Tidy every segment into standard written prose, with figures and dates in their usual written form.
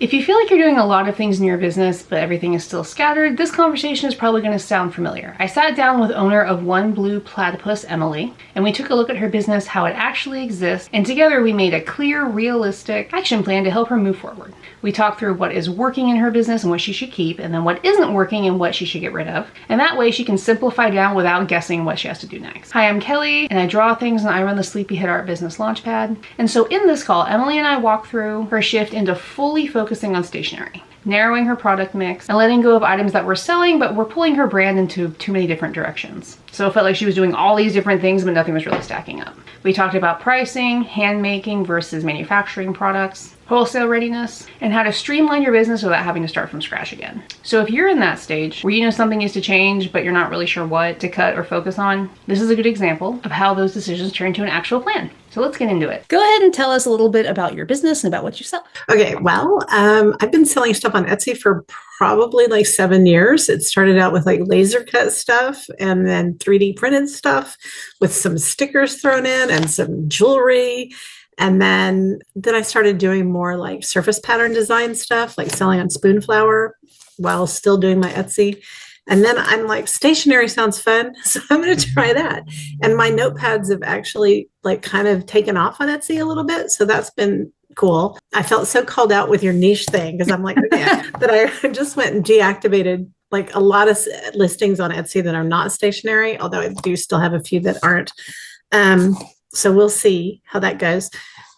If you feel like you're doing a lot of things in your business, but everything is still scattered, this conversation is probably going to sound familiar. I sat down with owner of OneBluePlatypus, Emily, and we took a look at her business, how it actually exists, and together we made a clear, realistic action plan to help her move forward. We talked through what is working in her business and what she should keep, and then what isn't working and what she should get rid of. And that way she can simplify down without guessing what she has to do next. Hi, I'm Kelly, and I draw things and I run the SleepyHead art business Launchpad. And so in this call, Emily and I walk through her shift into fully focusing on stationery, narrowing her product mix, and letting go of items that were selling but were pulling her brand into too many different directions. So it felt like she was doing all these different things, but nothing was really stacking up. We talked about pricing, hand making versus manufacturing products, wholesale readiness, and how to streamline your business without having to start from scratch again. So if you're in that stage where you know something needs to change, but you're not really sure what to cut or focus on, this is a good example of how those decisions turn into an actual plan. So let's get into it. Go ahead and tell us a little bit about your business and about what you sell. Okay, well, I've been selling stuff on Etsy for probably like 7 years. It started out with like laser cut stuff and then 3D printed stuff with some stickers thrown in and some jewelry. And then I started doing more like surface pattern design stuff, like selling on Spoonflower while still doing my Etsy. And then I'm like, stationery sounds fun, so I'm going to try that. And my notepads have actually like kind of taken off on Etsy a little bit. So that's been cool. I felt so called out with your niche thing because I'm like, yeah, that I just went and deactivated like a lot of listings on Etsy that are not stationery, although I do still have a few that aren't. So we'll see how that goes.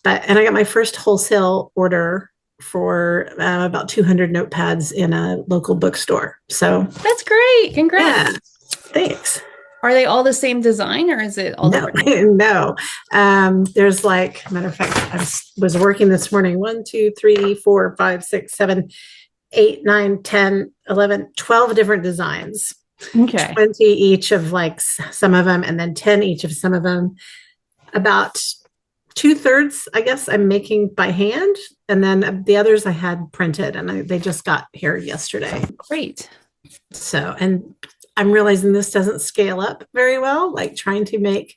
And I got my first wholesale order for about 200 notepads in a local bookstore. So that's great. Congrats. Yeah, thanks. Are they all the same design or is it all different? No. There's like, matter of fact, I was working this morning, 1, 2, 3, 4, 5, 6, 7, 8, 9, 10, 11, 12 different designs. Okay. 20 each of like some of them, and then 10 each of some of them. About 2/3, I guess, I'm making by hand. And then the others I had printed and they just got here yesterday. Great. So, and I'm realizing this doesn't scale up very well. Like trying to make,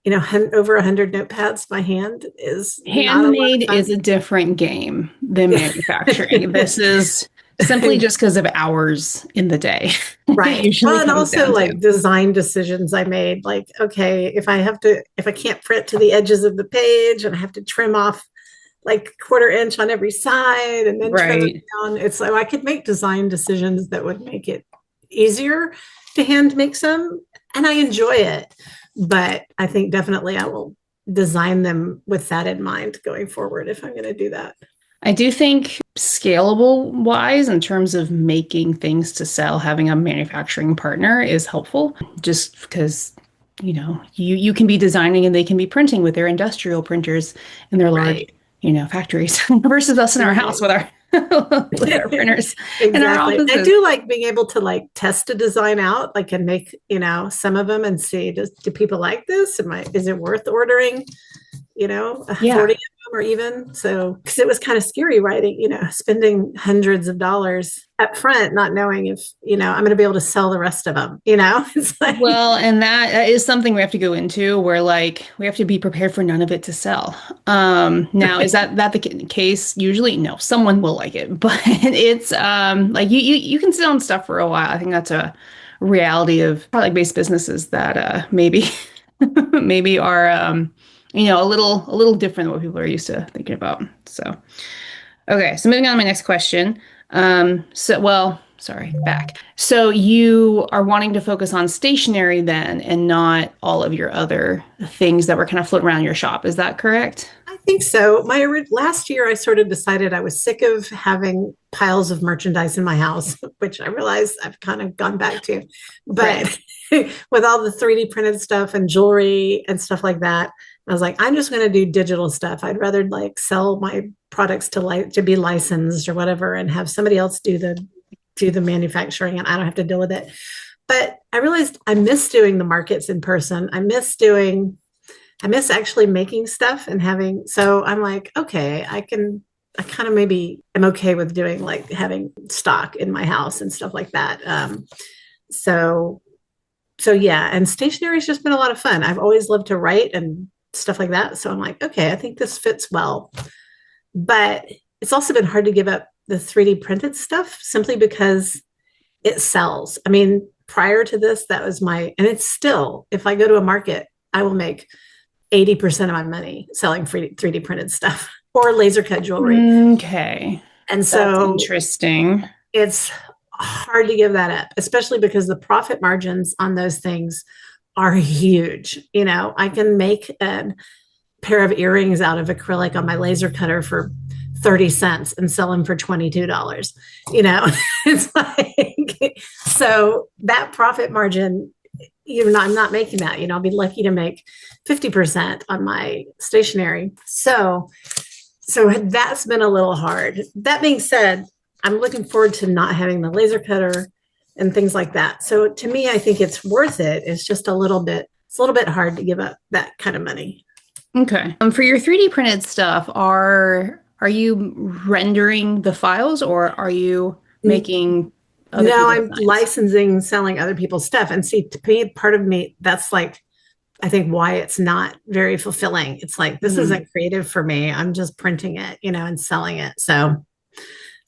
over 100 notepads by hand is handmade is a different game than manufacturing. This is simply just because of hours in the day. Right. Well, and also like design decisions I made, like, okay, if I can't print to the edges of the page and I have to trim off like 1/4 inch on every side and then trim it down, it's like I could make design decisions that would make it easier to hand make some. And I enjoy it, but I think definitely I will design them with that in mind going forward if I'm going to do that. I do think scalable wise, in terms of making things to sell, having a manufacturing partner is helpful just because, you can be designing and they can be printing with their industrial printers and their large, factories versus us in our house with our, with our printers. Exactly. Our I do like being able to like test a design out, like and make, some of them and see, do people like this? Is it worth ordering? 40 of them or even so, because it was kind of scary writing, spending hundreds of dollars up front, not knowing if, I'm going to be able to sell the rest of them, it's like, well, and that is something we have to go into where like, we have to be prepared for none of it to sell. Now, is that the case? Usually, no, someone will like it, but it's like you can sit on stuff for a while. I think that's a reality of product-based businesses that maybe are, a little different than what people are used to thinking about. So, okay. So moving on to my next question. Back. So you are wanting to focus on stationery then and not all of your other things that were kind of floating around your shop. Is that correct? I think so. Last year, I sort of decided I was sick of having piles of merchandise in my house, which I realize I've kind of gone back to. But with all the 3D printed stuff and jewelry and stuff like that, I was like, I'm just going to do digital stuff. I'd rather like sell my products to be licensed or whatever and have somebody else do the manufacturing and I don't have to deal with it. But I realized I miss doing the markets in person. I miss actually making stuff and so I'm like, okay, I kind of maybe am okay with doing like having stock in my house and stuff like that. So yeah, and stationery has just been a lot of fun. I've always loved to write and stuff like that. So I'm like, okay, I think this fits well, but it's also been hard to give up the 3D printed stuff simply because it sells. I mean, prior to this, that was and it's still, if I go to a market, I will make 80% of my money selling 3D printed stuff or laser cut jewelry. Okay. And so that's interesting. It's hard to give that up, especially because the profit margins on those things are huge. I can make a pair of earrings out of acrylic on my laser cutter for 30 cents and sell them for $22. It's like, so that profit margin, I'm not making that. I'll be lucky to make 50% on my stationery. So that's been a little hard. That being said, I'm looking forward to not having the laser cutter and things like that. So to me, I think it's worth it. It's just it's a little bit hard to give up that kind of money. Okay. For your 3D printed stuff, are you rendering the files or are you making other No, I'm designs? licensing, selling other people's stuff. And see, to me, part of me, that's like, I think why it's not very fulfilling. It's like, this isn't creative for me. I'm just printing it, and selling it. So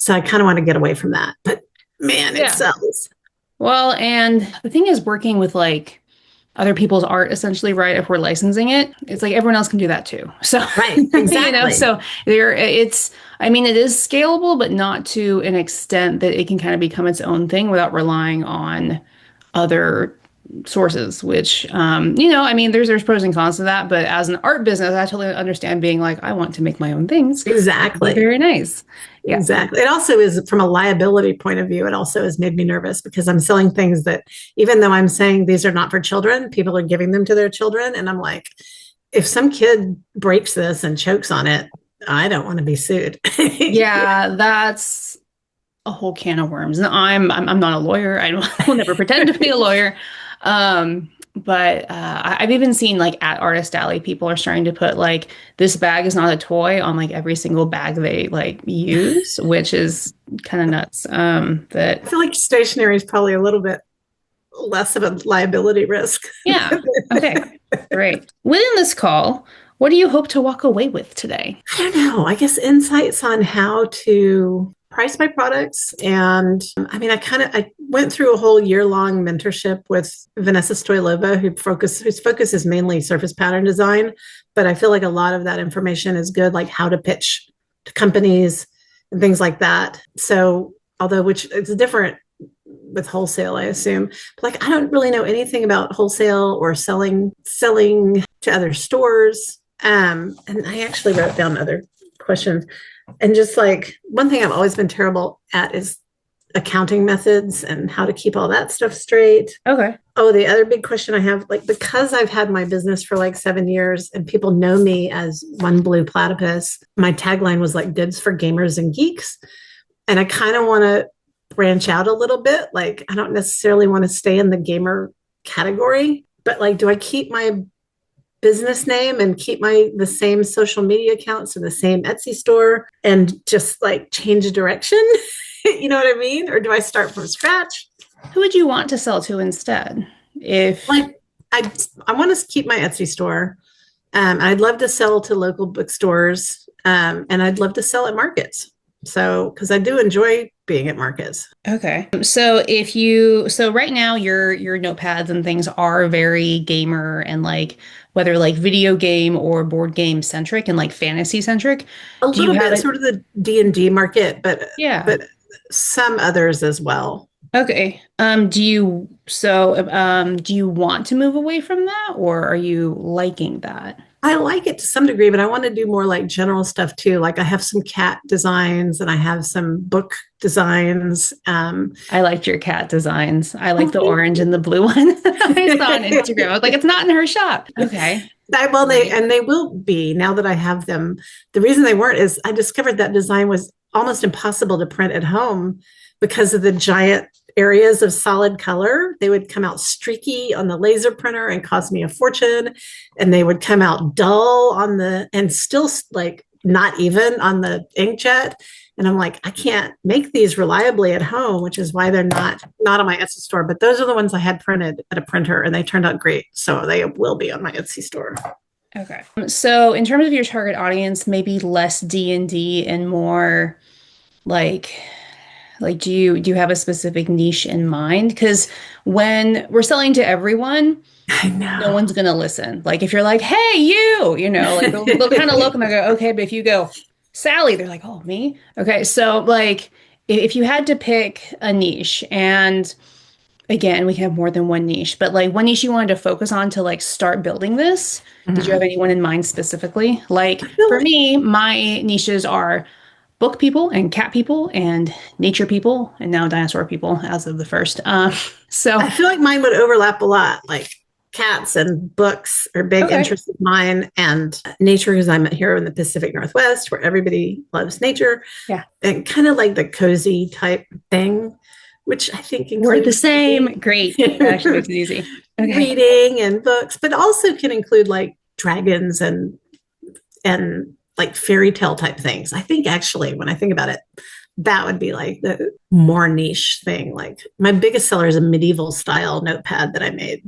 I kind of want to get away from that. But man, it sells. Well, and the thing is working with like other people's art, essentially, right? If we're licensing it, it's like everyone else can do that too. So, right, exactly. So it is scalable, but not to an extent that it can kind of become its own thing without relying on other sources, which, there's pros and cons to that. But as an art business, I totally understand being like, I want to make my own things. Exactly. Very nice. Yeah. Exactly. It also is, from a liability point of view, it also has made me nervous because I'm selling things that, even though I'm saying these are not for children, people are giving them to their children. And I'm like, if some kid breaks this and chokes on it, I don't want to be sued. Yeah, that's a whole can of worms. And I'm not a lawyer. I will never pretend to be a lawyer. But I've even seen like at Artist Alley, people are starting to put like, this bag is not a toy on like every single bag they like use, which is kind of nuts. That I feel like stationery is probably a little bit less of a liability risk. Yeah. Okay. Great. Within this call, what do you hope to walk away with today? I don't know. I guess insights on how to price my products. And I went through a whole year-long mentorship with Vanessa Stoylova, whose focus is mainly surface pattern design. But I feel like a lot of that information is good, like how to pitch to companies and things like that. So which it's different with wholesale, I assume. But like, I don't really know anything about wholesale or selling to other stores. And I actually wrote down other questions. And just like, one thing I've always been terrible at is accounting methods and how to keep all that stuff straight. Okay. Oh, the other big question I have, like, because I've had my business for like 7 years and people know me as OneBluePlatypus, my tagline was like goods for gamers and geeks. And I kind of want to branch out a little bit. Like, I don't necessarily want to stay in the gamer category, but like, do I keep my business name and keep the same social media accounts and the same Etsy store and just like change direction? You know what I mean? Or do I start from scratch? Who would you want to sell to instead? If like, I want to keep my Etsy store. I'd love to sell to local bookstores, and I'd love to sell at markets. So, because I do enjoy being at markets. Okay. So right now your notepads and things are very gamer and like, whether like video game or board game centric and like fantasy centric. A little bit sort of the D&D market, but some others as well. Okay. Do you want to move away from that, or are you liking that? I like it to some degree, but I want to do more like general stuff too. Like I have some cat designs and I have some book designs. I liked your cat designs. I like the orange and the blue one. I saw on Instagram. I was like, it's not in her shop. Okay. They will be now that I have them. The reason they weren't is I discovered that design was almost impossible to print at home because of the giant areas of solid color. They would come out streaky on the laser printer and cost me a fortune. And they would come out dull and still like not even on the inkjet. And I'm like, I can't make these reliably at home, which is why they're not on my Etsy store. But those are the ones I had printed at a printer and they turned out great. So they will be on my Etsy store. Okay. So in terms of your target audience, maybe less D&D and more like do you have a specific niche in mind? Because when we're selling to everyone, I no know. one's gonna listen. Like if you're like, "Hey, you," like they'll kind of look and they'll go, "Okay," but if you go, "Sally," they're like, "Oh, me?" Okay, so like if you had to pick a niche, and again, we can have more than one niche, but like one niche you wanted to focus on to like start building this, did you have Mhm. anyone in mind specifically? Like I feel for like me, my niches are book people and cat people and nature people and now dinosaur people as of the first. So I feel like mine would overlap a lot. Like cats and books are big okay, interests of mine, and nature because I'm here in the Pacific Northwest where everybody loves nature, yeah, and kind of like the cozy type thing, which I think we're the includes same. reading, Great. That actually makes it easy. Okay. reading and books, but also can include like dragons and like fairy tale type things. I think actually, when I think about it, that would be like the more niche thing. Like my biggest seller is a medieval style notepad that I made.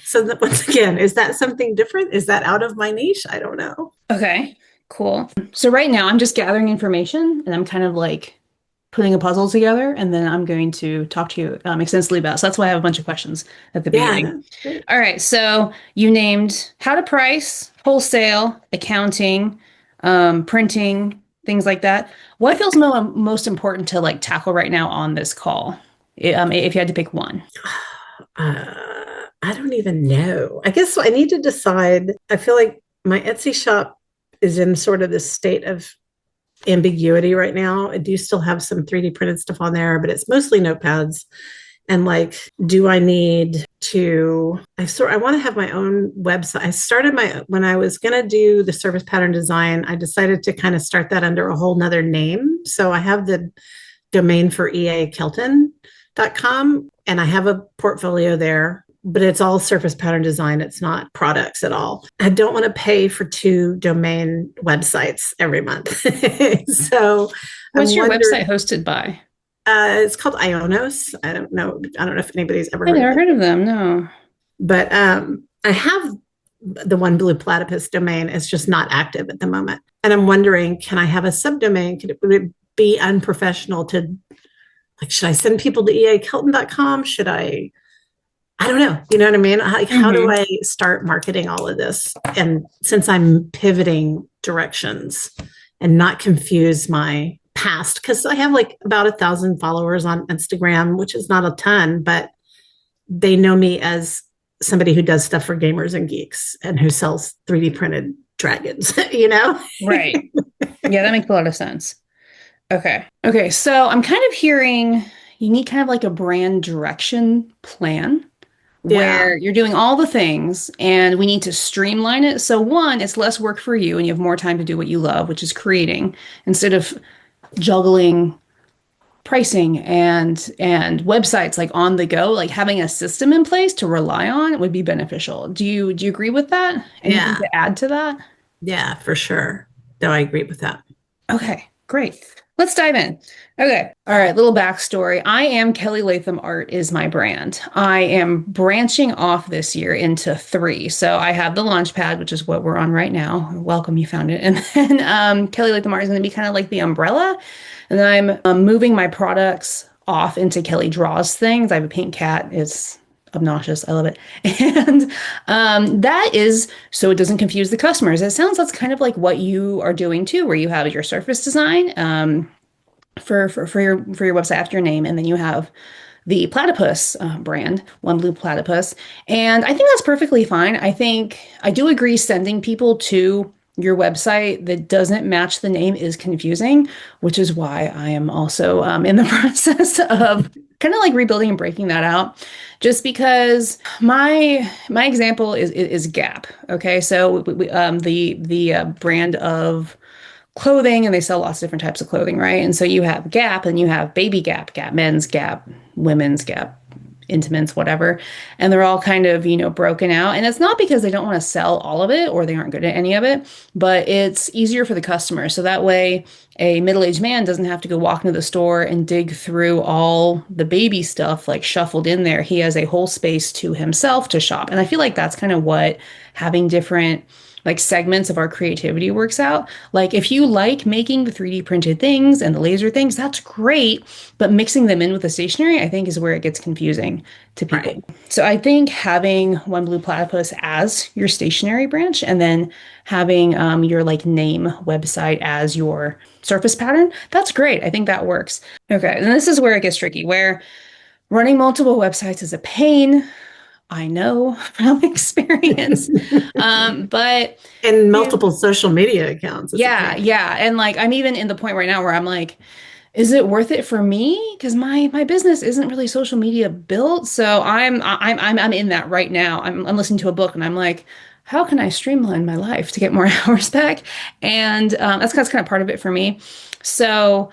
So that, once again, is that something different? Is that out of my niche? I don't know. Okay. Cool. So right now I'm just gathering information and I'm kind of like putting a puzzle together and then I'm going to talk to you extensively about. So that's why I have a bunch of questions at the Yeah, beginning. that's great. All right. So you named how to price, wholesale, accounting, printing, things like that. What feels most important to like tackle right now on this call? If you had to pick one. I don't even know. I guess I need to decide. I feel like my Etsy shop is in sort of this state of ambiguity right now. I do still have some 3D printed stuff on there, but it's mostly notepads. And like, do I need to? I want to have my own website. I started my when I was gonna do the service pattern design. I decided to kind of start that under a whole nother name. So I have the domain for Kelton.com, and I have a portfolio there, but it's all surface pattern design. It's not products at all. I don't want to pay for two domain websites every month. So What's I'm your website wondering, hosted by? it's called Ionos. I don't know. I don't know if anybody's ever I've heard of never it, heard of them. No. but I have the OneBluePlatypus domain. It's just not active at the moment. And I'm wondering, can I have a subdomain? Would it be unprofessional to like, should I send people to eakelton.com? Should I don't know. You know what I mean? Like, how do Hmm. I start marketing all of this? And since I'm pivoting directions and not confuse my past, because I have like about 1,000 followers on Instagram, which is not a ton, but they know me as somebody who does stuff for gamers and geeks and who sells 3D printed dragons, you know? Right. Yeah, that makes a lot of sense. Okay. Okay. So I'm kind of hearing you need kind of like a brand direction plan Yeah. where you're doing all the things and we need to streamline it. So one, it's less work for you and you have more time to do what you love, which is creating instead of juggling pricing and websites like on the go, like having a system in place to rely on would be beneficial. Do you agree with that? Anything Yeah. to add to that? Yeah, for sure. No, I agree with that. Okay, great. Let's dive in. Okay. All right, little backstory. I am Kelly Latham Art is my brand. I am branching off this year into three. So I have the Launchpad, which is what we're on right now. Welcome, you found it. And then Kelly Latham Art is going to be kind of like the umbrella. And then I'm moving my products off into Kelly Draws things. I have a pink cat. It's obnoxious. I love it. And that is so it doesn't confuse the customers. It sounds that's kind of like what you are doing too, where you have your surface design for your website after your name, and then you have the Platypus brand, OneBluePlatypus, and I think that's perfectly fine. I think I do agree sending people to your website that doesn't match the name is confusing, which is why I am also in the process of kind of like rebuilding and breaking that out. Just because my example is Gap. Okay, so the brand of clothing and they sell lots of different types of clothing, right? And so you have Gap and you have baby Gap, Gap men's, Gap women's, Gap intimates, whatever. And they're all kind of, broken out. And it's not because they don't want to sell all of it or they aren't good at any of it, but it's easier for the customer. So that way a middle-aged man doesn't have to go walk into the store and dig through all the baby stuff like shuffled in there. He has a whole space to himself to shop. And I feel like that's kind of what having different like segments of our creativity works out. Like if you like making the 3D printed things and the laser things, that's great. But mixing them in with the stationery, I think is where it gets confusing to Right. people. So I think having One Blue Platypus as your stationery branch and then having your like name website as your surface pattern, that's great. I think that works. Okay, and this is where it gets tricky, where running multiple websites is a pain. I know from experience. But And you, multiple social media accounts is a yeah, pain. yeah. And like I'm even in the point right now where I'm like, is it worth it for me? Because my business isn't really social media built. So I'm in that right now. I'm listening to a book and I'm like, how can I streamline my life to get more hours back? And that's kind of part of it for me. So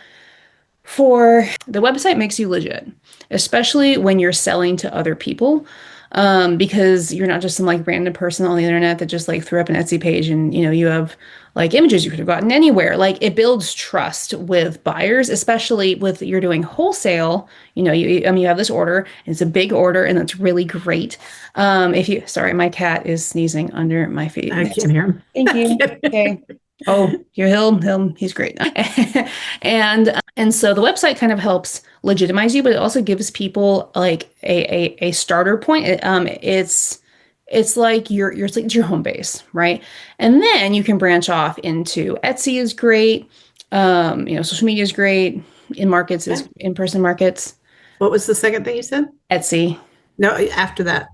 for the website makes you legit, especially when you're selling to other people. Because you're not just some like random person on the internet that just like threw up an Etsy page and you have like images you could have gotten anywhere. Like it builds trust with buyers, especially with you're doing wholesale. You have this order and it's a big order and that's really great. If you sorry, my cat is sneezing under my feet. I can't hear him. Thank you. Okay. Oh, he's great. And so the website kind of helps legitimize you, but it also gives people like a starter point. It's like it's your home base, right? And then you can branch off into Etsy is great. Social media is great. Yeah. In-person markets, What was the second thing you said? Etsy, No, after that.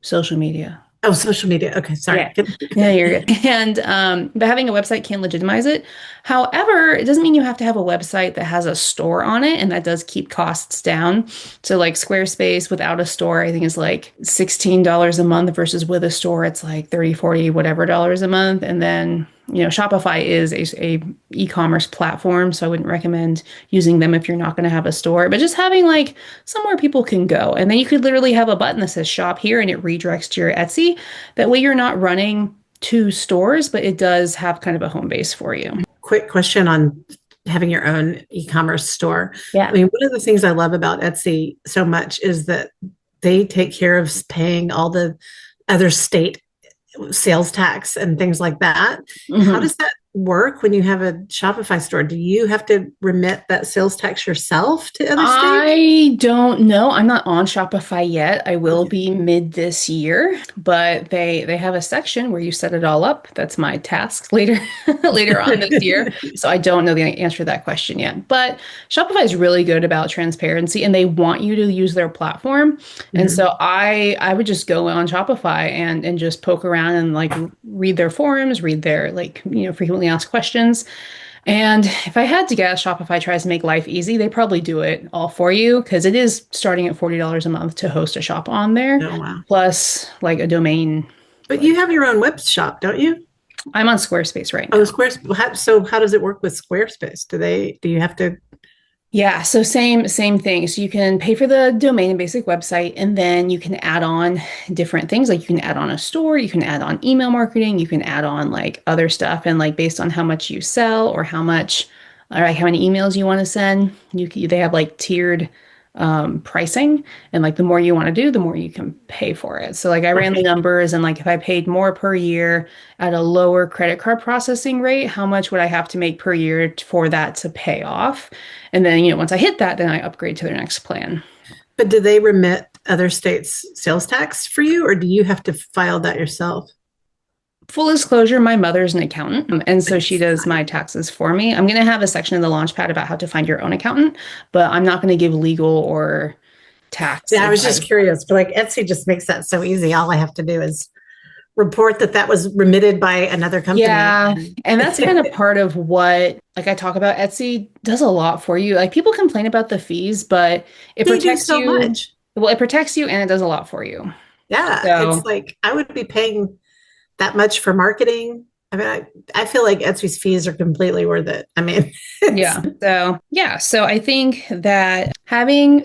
social media. Oh, social media. Okay, sorry. Yeah. Yeah, you're good. And but having a website can legitimize it. However, it doesn't mean you have to have a website that has a store on it, and that does keep costs down. So like Squarespace without a store, I think is like $16 a month versus with a store, it's like 30, 40, whatever dollars a month. And then Shopify is a e-commerce platform, so I wouldn't recommend using them if you're not going to have a store, but just having like somewhere people can go. And then you could literally have a button that says shop here and it redirects to your Etsy. That way you're not running two stores, but it does have kind of a home base for you. Quick question on having your own e-commerce store. I Yeah. mean, one of the things I love about Etsy so much is that they take care of paying all the other state sales tax and things like that. How Mhm. does that work when you have a Shopify store? Do you have to remit that sales tax yourself to other states? I don't know. I'm not on Shopify yet. I will Okay. be mid this year, but they have a section where you set it all up. That's my task later later on this year. So I don't know the answer to that question yet. But Shopify is really good about transparency and they want you to use their platform. And Mhm. so I would just go on Shopify and just poke around and like read their forums, read their like, frequently asked questions. And if I had to guess, Shopify tries to make life easy. They probably do it all for you because it is starting at $40 a month to host a shop on there, Oh, wow. plus like a domain. But you Like have your own web shop, don't you? I'm on Squarespace right Oh, now. Squarespace. So how does it work with Squarespace? Do you have to? Yeah, so same thing. So you can pay for the domain and basic website, and then you can add on different things. Like you can add on a store, you can add on email marketing, you can add on like other stuff, and like based on how much you sell or how much, or like how many emails you want to send, they have like tiered pricing, and like the more you want to do, the more you can pay for it. So like I ran the Right. numbers, and like if I paid more per year at a lower credit card processing rate, how much would I have to make per year for that to pay off? And then, once I hit that, then I upgrade to their next plan. But do they remit other states' sales tax for you, or do you have to file that yourself? Full disclosure, my mother's an accountant, and so she It's does fine. my taxes for me. I'm going to have a section in the Launchpad about how to find your own accountant, but I'm not going to give legal or tax Yeah, I was advice. just curious, but like Etsy just makes that so easy. All I have to do is report that that was remitted by another company. Yeah, and that's kind of part of what, like I talk about, Etsy does a lot for you. Like people complain about the fees, but it They do protects so you. much. Well, it protects you and it does a lot for you. Yeah, it's So, like I would be paying that much for marketing. I mean, I feel like Etsy's fees are completely worth it. I mean, it's, yeah. So I think that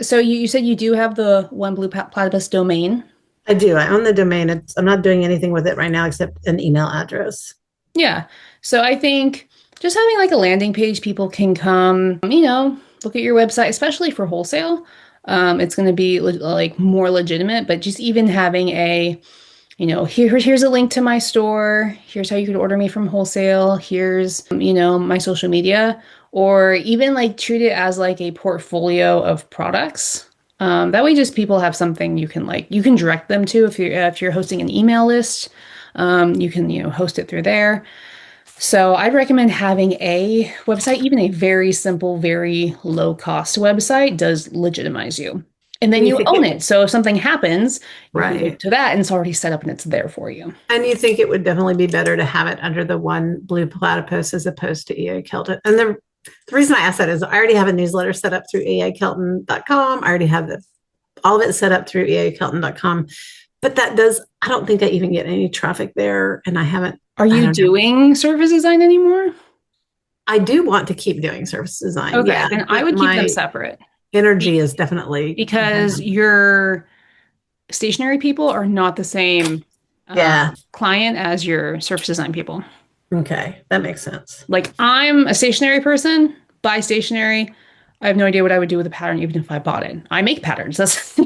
so you said you do have the One Blue Platypus domain. I do. I own the domain. I'm not doing anything with it right now except an email address. Yeah. So I think just having like a landing page, people can come, look at your website, especially for wholesale. It's going to be like more legitimate, but just even having here's a link to my store. Here's how you could order me from wholesale. Here's, my social media, or even like treat it as like a portfolio of products. That way, just people have something you can direct them to if you're hosting an email list. You can, host it through there. So I'd recommend having a website. Even a very simple, very low cost website does legitimize you. And then And you you think own it, it. So if something happens, you can go right. to that and it's already set up and it's there for you. And you think it would definitely be better to have it under the One Blue Platypus as opposed to EA Kelton. And the reason I ask that is I already have a newsletter set up through eakelton.com. I already have all of it set up through eakelton.com. But I don't think I even get any traffic there. And Are I you don't know. doing service design anymore? I do want to keep doing service design. Okay, Yeah. then I But would keep them my separate energy be- is definitely because going. your stationery people are not the same Yeah. client as your surface design people. Okay. That makes sense. Like I'm a stationery person, buy stationery. I have no idea what I would do with a pattern even if I bought it. I make patterns. That's,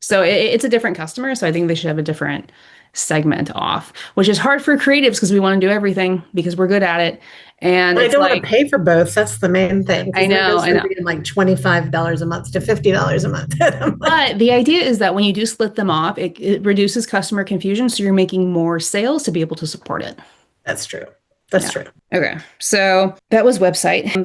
so it's a different customer. So I think they should have a different segment off, which is hard for creatives because we want to do everything because we're good at it. And But I it's don't want to like, pay for both. That's the main thing. I Because then it know, goes I from know. being like $25 a month to $50 a month. And I'm like, But the idea is that when you do split them off, it reduces customer confusion. So you're making more sales to be able to support it. that's true. That's Yeah. true. Okay. So that was website.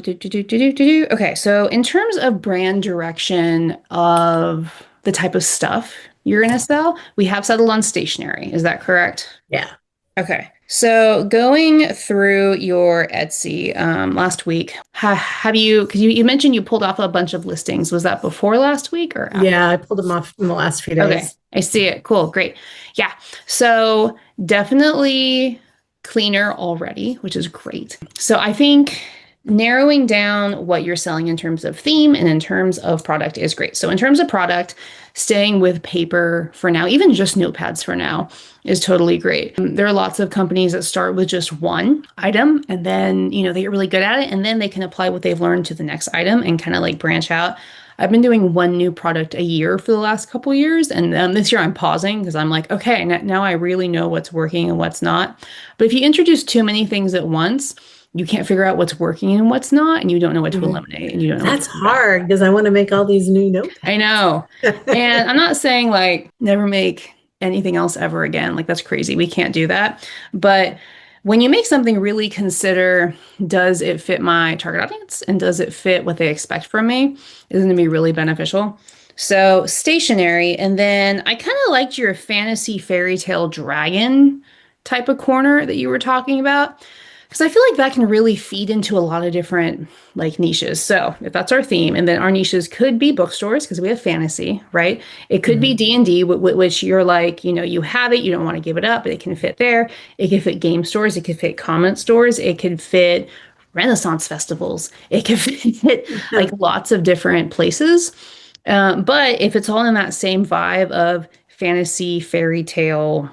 Okay. So in terms of brand direction of the type of stuff you're going to sell, we have settled on stationery. Is that correct? Yeah. Okay. So going through your Etsy last week, have you, because you mentioned you pulled off a bunch of listings. Was that before last week or after? Yeah. I pulled them off in the last few Okay. days. I see it. Cool. Great. Yeah. So definitely cleaner already, which is great. So I think narrowing down what you're selling in terms of theme and in terms of product is great. So in terms of product, staying with paper for now, even just notepads for now, is totally great. There are lots of companies that start with just one item and then, they get really good at it and then they can apply what they've learned to the next item and kind of like branch out. I've been doing one new product a year for the last couple years, and this year I'm pausing because I'm like, okay, now I really know what's working and what's not. But if you introduce too many things at once, you can't figure out what's working and what's not, and you don't know what to Mhm. eliminate, and you don't know what That's to come back. hard because I want to make all these new I notepads. know. And I'm not saying like never make anything else ever again. Like that's crazy. We can't do that. But when you make something, really consider, does it fit my target audience and does it fit what they expect from me? Is going to be really beneficial. So stationery, and then I kind of liked your fantasy fairy tale dragon type of corner that you were talking about. Because I feel like that can really feed into a lot of different like niches. So if that's our theme, and then our niches could be bookstores because we have fantasy, right? It could be Mhm. D&D, which you're like, you have it, you don't want to give it up, but it can fit there. It could fit game stores, it could fit comment stores, it could fit Renaissance festivals, it could fit like lots of different places. But if it's all in that same vibe of fantasy fairy tale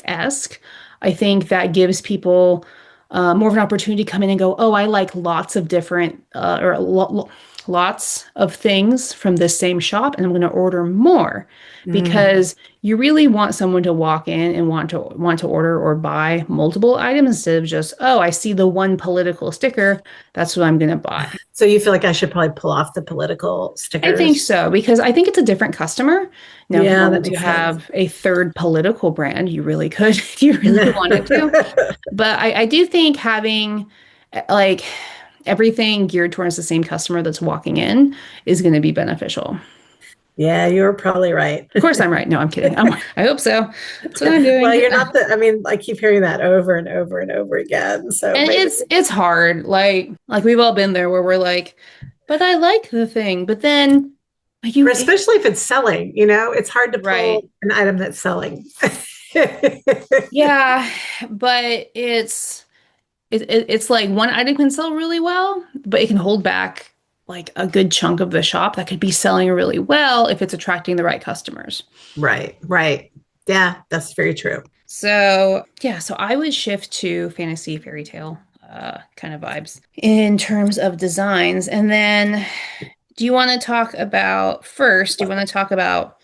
esque, I think that gives people more of an opportunity to come in and go, oh, I like lots of different lots of things from this same shop, and I'm going to order more Mm. because you really want someone to walk in and want to order or buy multiple items instead of just, oh, I see the one political sticker, that's what I'm going to buy. So you feel like I should probably pull off the political I think stickers? so because I think it's a different customer. Now, if you Yeah, that wanted to makes sense. have a third political brand, you really could if you really wanted to. But I do think having like everything geared towards the same customer that's walking in is going to be beneficial. Yeah, you're probably right. Of course, I'm right. No, I'm kidding. I hope so. That's what I'm Well, doing. you're not I mean, I keep hearing that over and over and over again. So And maybe, it's hard. Like we've all been there where we're like, but I like the thing. But then or you especially if it's selling, it's hard to right. pull an item that's selling. Yeah, but it's like one item can sell really well, but it can hold back like a good chunk of the shop that could be selling really well if it's attracting the right customers. Right, right. Yeah, that's very true. So, yeah, so I would shift to fantasy fairy tale kind of vibes in terms of designs. And then do you want to talk about first, do you want to talk about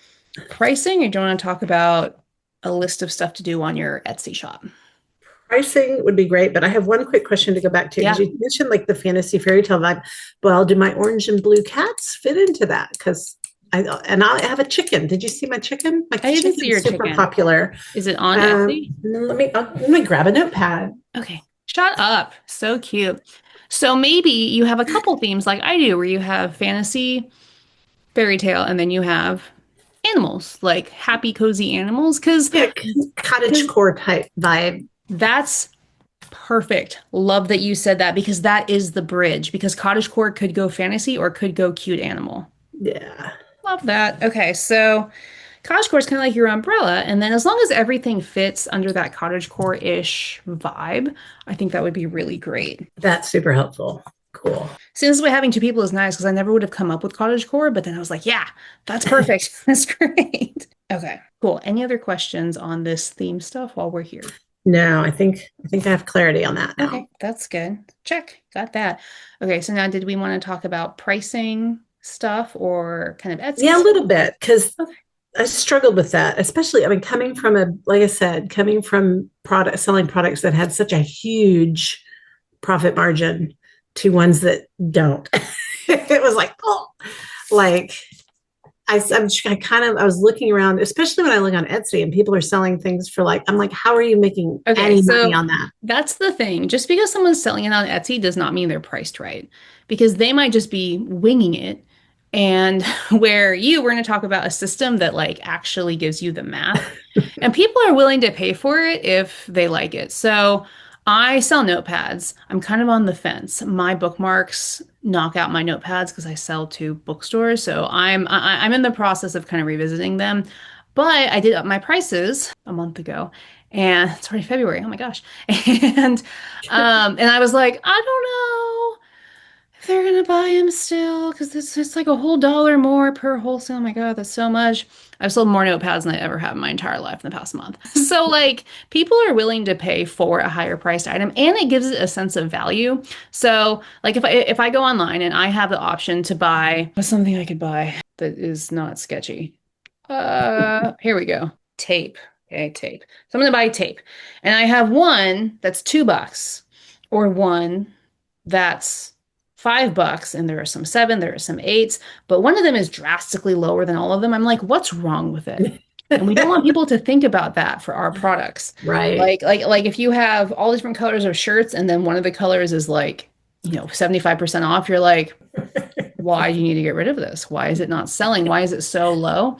pricing or do you want to talk about a list of stuff to do on your Etsy shop. Pricing would be great, but I have one quick question to go back to because Yeah. you mentioned like the fantasy fairy tale vibe. Well, do my orange and blue cats fit into that? Because I have a chicken. Did you see my chicken? My I didn't see chicken's your super chicken. popular. Is it on Etsy? Let me grab a notepad. Okay. Shut up. So cute. So maybe you have a couple themes like I do, where you have fantasy, fairy tale, and then you have animals, like happy, cozy animals, Yeah, cottage because core type vibe. that's perfect. Love that you said that because that is the bridge. Because cottagecore could go fantasy or could go cute animal. Yeah. Love that. Okay, so cottagecore is kind of like your umbrella, and then as long as everything fits under that cottagecore-ish vibe, I think that would be really great. That's super helpful. Cool. Since we're having two people is nice because I never would have come up with cottagecore, but then I was like, yeah, that's perfect. That's great. Okay, cool. Any other questions on this theme stuff while we're here? No, I think I have clarity on that now. Okay, that's good. Check, got that. Okay, so now did we want to talk about pricing stuff or kind of Etsy Yeah, a stuff? little bit because Okay. I struggled with that, especially, I mean, coming from like I said, coming from selling products that had such a huge profit margin to ones that don't. It was like, oh, like I was looking around, especially when I look on Etsy and people are selling things for like, I'm like, how are you making Okay, any money so on that? that's the thing. Just because someone's selling it on Etsy does not mean they're priced right, because they might just be winging it. And we're going to talk about a system that like actually gives you the math. And people are willing to pay for it if they like it. So I sell notepads. I'm kind of on the fence. My bookmarks knock out my notepads because I sell to bookstores. So I'm in the process of kind of revisiting them. But I did up my prices a month ago, and it's already February. Oh my gosh. And and I was like, I don't know if they're gonna buy them still because it's like a whole dollar more per wholesale. Oh my God, that's so much. I've sold more notepads than I ever have in my entire life in the past month. So like people are willing to pay for a higher priced item and it gives it a sense of value. So like if I go online and I have the option to buy what's something I could buy that is not sketchy. Here we go. Tape. Okay, tape. So I'm gonna buy tape. And I have one that's $2 or one that's $5 and there are some seven, there are some eights, but one of them is drastically lower than all of them. I'm like, what's wrong with it? And we don't want people to think about that for our products. Right. Like if you have all different colors of shirts and then one of the colors is like, 75% off, you're like, why do you need to get rid of this? Why is it not selling? Why is it so low?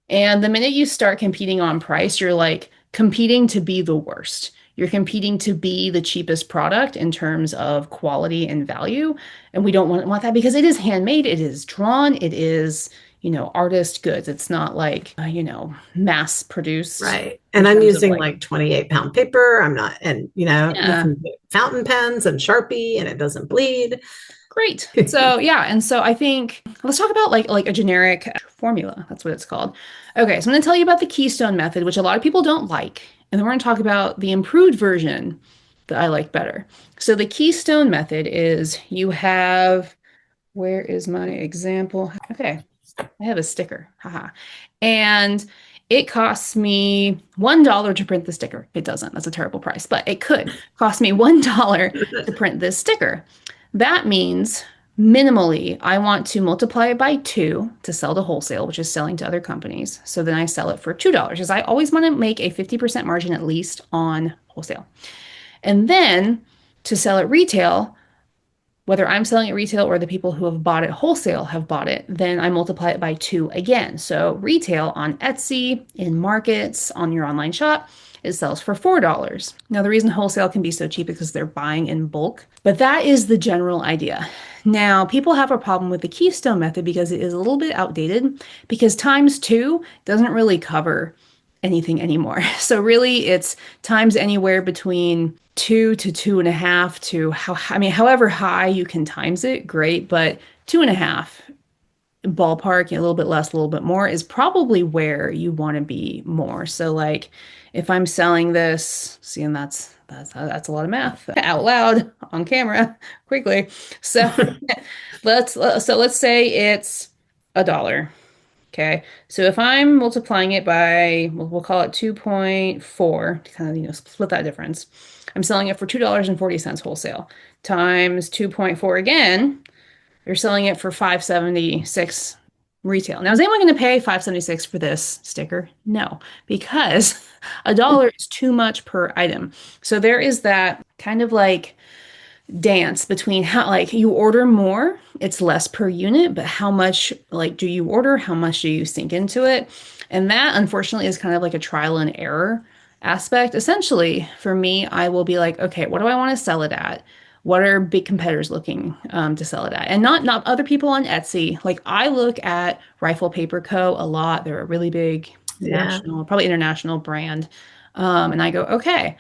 And the minute you start competing on price, you're like competing to be the worst. You're competing to be the cheapest product in terms of quality and value. And we don't want that because it is handmade, it is drawn, it is, artist goods. It's not like, mass produced Right. in And I'm terms of using like, like 28-pound paper. I'm not, and you yeah. can get fountain pens and Sharpie and it doesn't bleed. Great. So yeah, and so I think let's talk about like a generic formula. That's what it's called. Okay, so I'm going to tell you about the keystone method, which a lot of people don't like, and then we're going to talk about the improved version that I like better. So the keystone method is you have, where is my example? Okay, I have a sticker. Haha. And it costs me $1 to print the sticker. It doesn't. That's a terrible price, but it could cost me $1 to print this sticker. That means minimally, I want to multiply it by two to sell to wholesale, which is selling to other companies. So then I sell it for $2 because I always want to make a 50% margin at least on wholesale. And then to sell at retail, whether I'm selling it retail or the people who have bought it wholesale have bought it, then I multiply it by two again. So retail on Etsy, in markets, on your online shop, it sells for $4. Now, the reason wholesale can be so cheap is because they're buying in bulk, but that is the general idea. Now, people have a problem with the keystone method because it is a little bit outdated because times two doesn't really cover anything anymore. So really it's times anywhere between 2 to 2.5 to however high you can times it, great, but 2.5 ballpark, a little bit less, a little bit more is probably where you want to be more. So like if I'm selling this, see, and that's a lot of math out loud on camera quickly. So let's say it's $1. Okay, so if I'm multiplying it by, we'll call it 2.4 to kind of, split that difference. I'm selling it for $2.40 wholesale times 2.4 again. You're selling it for 5.76 retail. Now, is anyone going to pay 5.76 for this sticker? No, because a dollar is too much per item. So there is that kind of like dance between how like you order more, it's less per unit, but how much like do you order, how much do you sink into it? And that unfortunately is kind of like a trial and error aspect. Essentially, for me, I will be like, okay, what do I want to sell it at? What are big competitors looking to sell it at? And not other people on Etsy. Like I look at Rifle Paper Co. a lot. They're a really big Yeah. national, probably international brand. And I go, okay,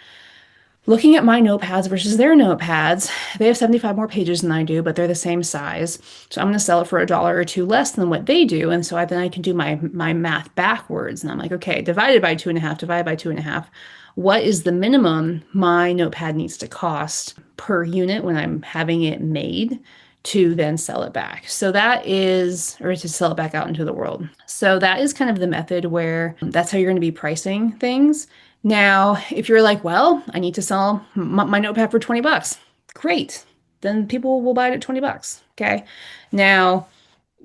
looking at my notepads versus their notepads, they have 75 more pages than I do, but they're the same size. So I'm going to sell it for a dollar or two less than what they do. And so then I can do my math backwards. And I'm like, okay, divided by 2.5, divided by 2.5. What is the minimum my notepad needs to cost per unit when I'm having it made to then sell it back? So that is, or to sell it back out into the world. So that is kind of the method where that's how you're going to be pricing things. Now, if you're like, well, I need to sell my notepad for 20 bucks, great. Then people will buy it at 20 bucks. Okay. Now,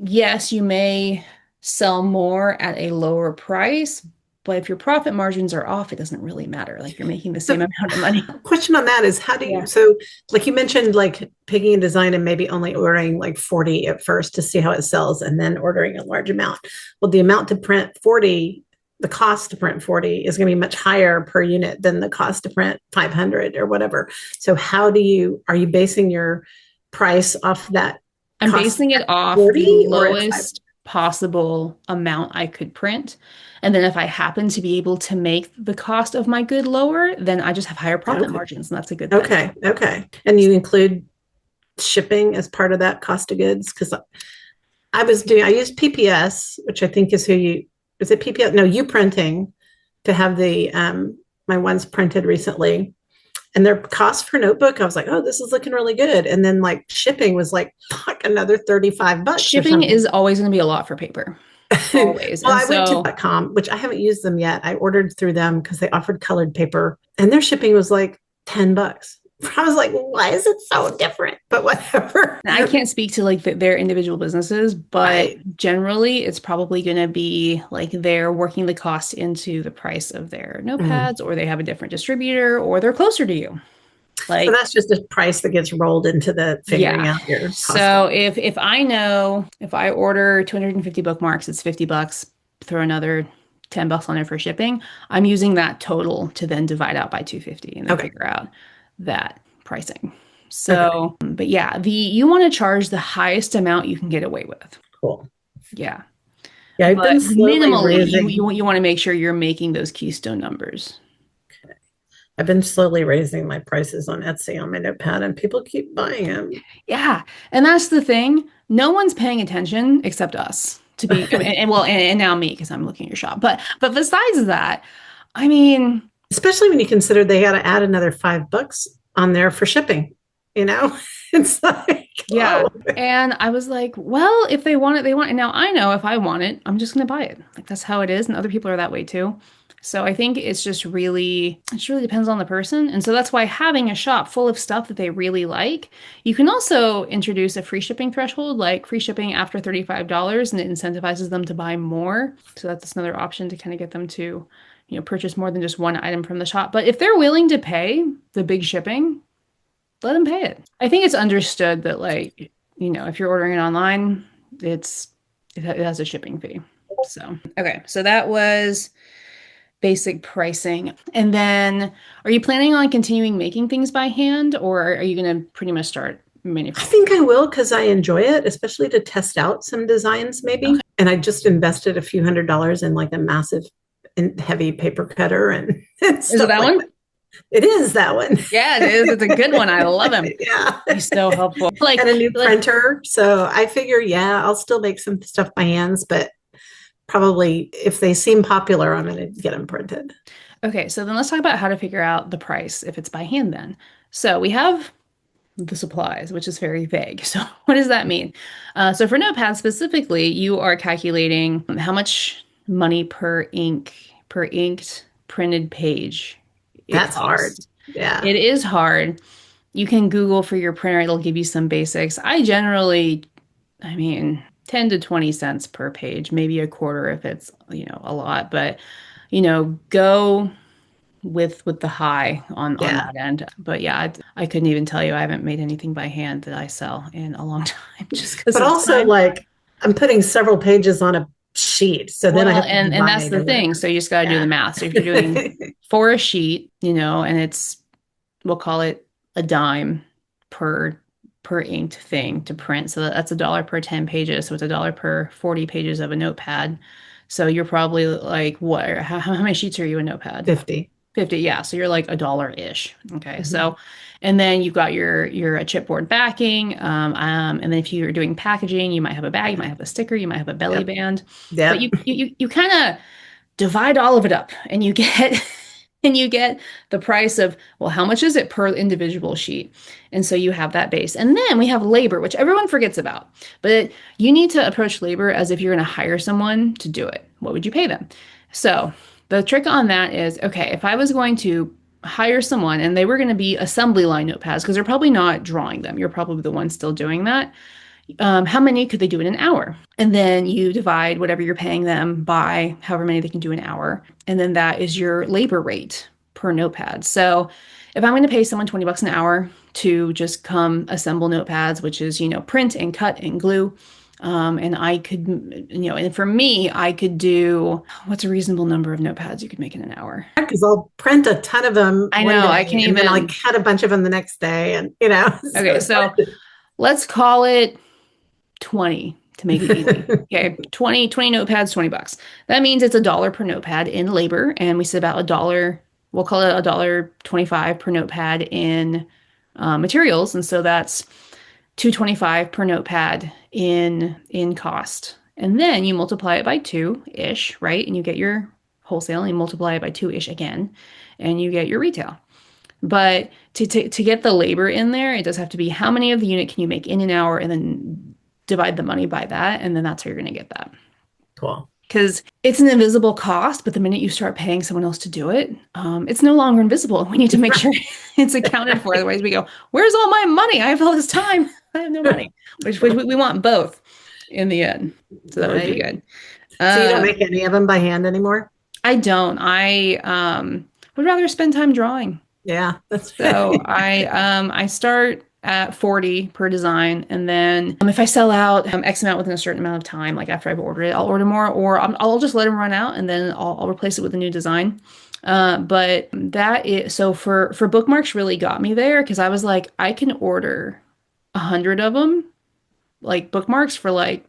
yes, you may sell more at a lower price, but if your profit margins are off, it doesn't really matter. Like you're making the same So, amount of money. question on that is how do Yeah. you, so like you mentioned, like picking a design and maybe only ordering like 40 at first to see how it sells and then ordering a large amount. Well, the amount to print 40, the cost to print 40 is going to be much higher per unit than the cost to print 500 or whatever. So are you basing your price off that I'm cost basing it off the 40 or at 5? lowest possible amount I could print. And then if I happen to be able to make the cost of my good lower, then I just have higher profit Okay. margins, and that's a good thing. Okay. Okay. And you include shipping as part of that cost of goods? Because I used PPS, which I think is it PPS? No, you printing to have my ones printed recently. And their cost per notebook, I was like, oh, this is looking really good. And then like shipping was like another 35 bucks or Shipping something. is always going to be a lot for paper. Always. Well, And I went to so, .com, which I haven't used them yet. I ordered through them because they offered colored paper and their shipping was like 10 bucks. I was like, why is it so different? But whatever. I can't speak to like their individual businesses, but Right. generally it's probably going to be like they're working the cost into the price of their Mm. notepads, or they have a different distributor, or they're closer to you. So Like, that's just a price that gets rolled into the figuring yeah. out your cost. So if I know if I order 250 bookmarks, it's 50 bucks, throw another 10 bucks on it for shipping, I'm using that total to then divide out by 250 and then Okay. figure out that pricing. Okay. So, but yeah, you want to charge the highest amount you can get away with. Cool. Yeah. Yeah, I've But been slowly minimally, raising. you want to make sure you're making those keystone numbers. I've been slowly raising my prices on Etsy on my notepad, and people keep buying them. Yeah. And that's the thing. No one's paying attention except us to be, and now me because I'm looking at your shop. But besides that, I mean, Especially when you consider they got to add another $5 on there for shipping. You know, it's like, yeah. oh, And I was like, well, if they want it, they want it. Now I know if I want it, I'm just going to buy it. Like that's how it is. And other people are that way too. So I think it just really depends on the person. And so that's why having a shop full of stuff that they really like, you can also introduce a free shipping threshold, like free shipping after $35, and it incentivizes them to buy more. So that's another option to kind of get them to, purchase more than just one item from the shop. But if they're willing to pay the big shipping, let them pay it. I think it's understood that like, if you're ordering it online, it has a shipping fee. So, okay. So that was basic pricing. And then are you planning on continuing making things by hand, or are you going to pretty much start I manufacturing? think I will because I enjoy it, especially to test out some designs, maybe. Okay. And I just invested a few $100s in like a massive and heavy paper cutter and, and Is it stuff that like one? that. It is that one. Yeah, it is. It's a good one. I love him. Yeah. He's so helpful. Like, And a new like, printer. So I figure, yeah, I'll still make some stuff by hands, but probably if they seem popular, I'm going to get them printed. okay, so then let's talk about how to figure out the price if it's by hand then. So we have the supplies, which is very vague. So what does that mean? So for Notepad specifically, you are calculating how much money per inked printed page it That's hard. costs. Yeah. It is hard. You can Google for your printer, it'll give you some basics. I mean, 10 to 20 cents per page, maybe a quarter if it's, a lot, but go with the high on Yeah. that end. But yeah, I couldn't even tell you. I haven't made anything by hand that I sell in a long time just because But of also, time. like, I'm putting several pages on a sheet. So then I Well, have to and that's divide the or thing. whatever. So you just got to do the Yeah. math. So if you're doing for a sheet, and it's we'll call it a dime per inked thing to print. So that's $1 per 10 pages. So it's $1 per 40 pages of a notepad. So you're probably like, what? How many sheets are you in Notepad? 50. 50, yeah. So you're like $1-ish. Okay. Mhm. So, and then you've got your chipboard backing. And then if you're doing packaging, you might have a bag, you might have a sticker, you might have a belly Yep. band. But Yep. you kind of divide all of it up and you get and you get the price of, well, how much is it per individual sheet? And so you have that base. And then we have labor, which everyone forgets about. But you need to approach labor as if you're going to hire someone to do it. What would you pay them? So the trick on that is, okay, if I was going to hire someone and they were going to be assembly line notepads, because they're probably not drawing them, you're probably the one still doing that. How many could they do in an hour? And then you divide whatever you're paying them by however many they can do an hour. And then that is your labor rate per notepad. So if I'm going to pay someone 20 bucks an hour to just come assemble notepads, which is, print and cut and glue. And I could, and for me, I could do what's a reasonable number of notepads you could make in an hour? Because I'll print a ton of them I one know, I can't day and then I'll even. cut a bunch of them the next day. And, so Okay, it's hard so let's call it 20 to make it easy. to. Okay, 20 notepads, 20 bucks. That means it's $1 per notepad in labor, and we said about $1, we'll call it $1.25 per notepad in materials, and so that's $2.25 per notepad in cost. And then you multiply it by two-ish, right? And you get your wholesale, and you multiply it by two-ish again, and you get your retail. But to get the labor in there, it does have to be how many of the unit can you make in an hour, and then divide the money by that, and then that's how you're going to get that. Cool. Because it's an invisible cost, but the minute you start paying someone else to do it, it's no longer invisible. We need to make sure it's accounted for. Otherwise, we go, "Where's all my money? I have all this time. I have no money." Which we want both in the end. So that would be Right. good. So you don't Uh, make any of them by hand anymore? I don't. I would rather spend time drawing. Yeah, that's So I start at 40 per design, and then if I sell out X amount within a certain amount of time, like after I've ordered it, I'll order more, or I'll just let them run out, and then I'll replace it with a new design. But that is so for bookmarks really got me there because I was like, I can order 100 of them, like bookmarks for like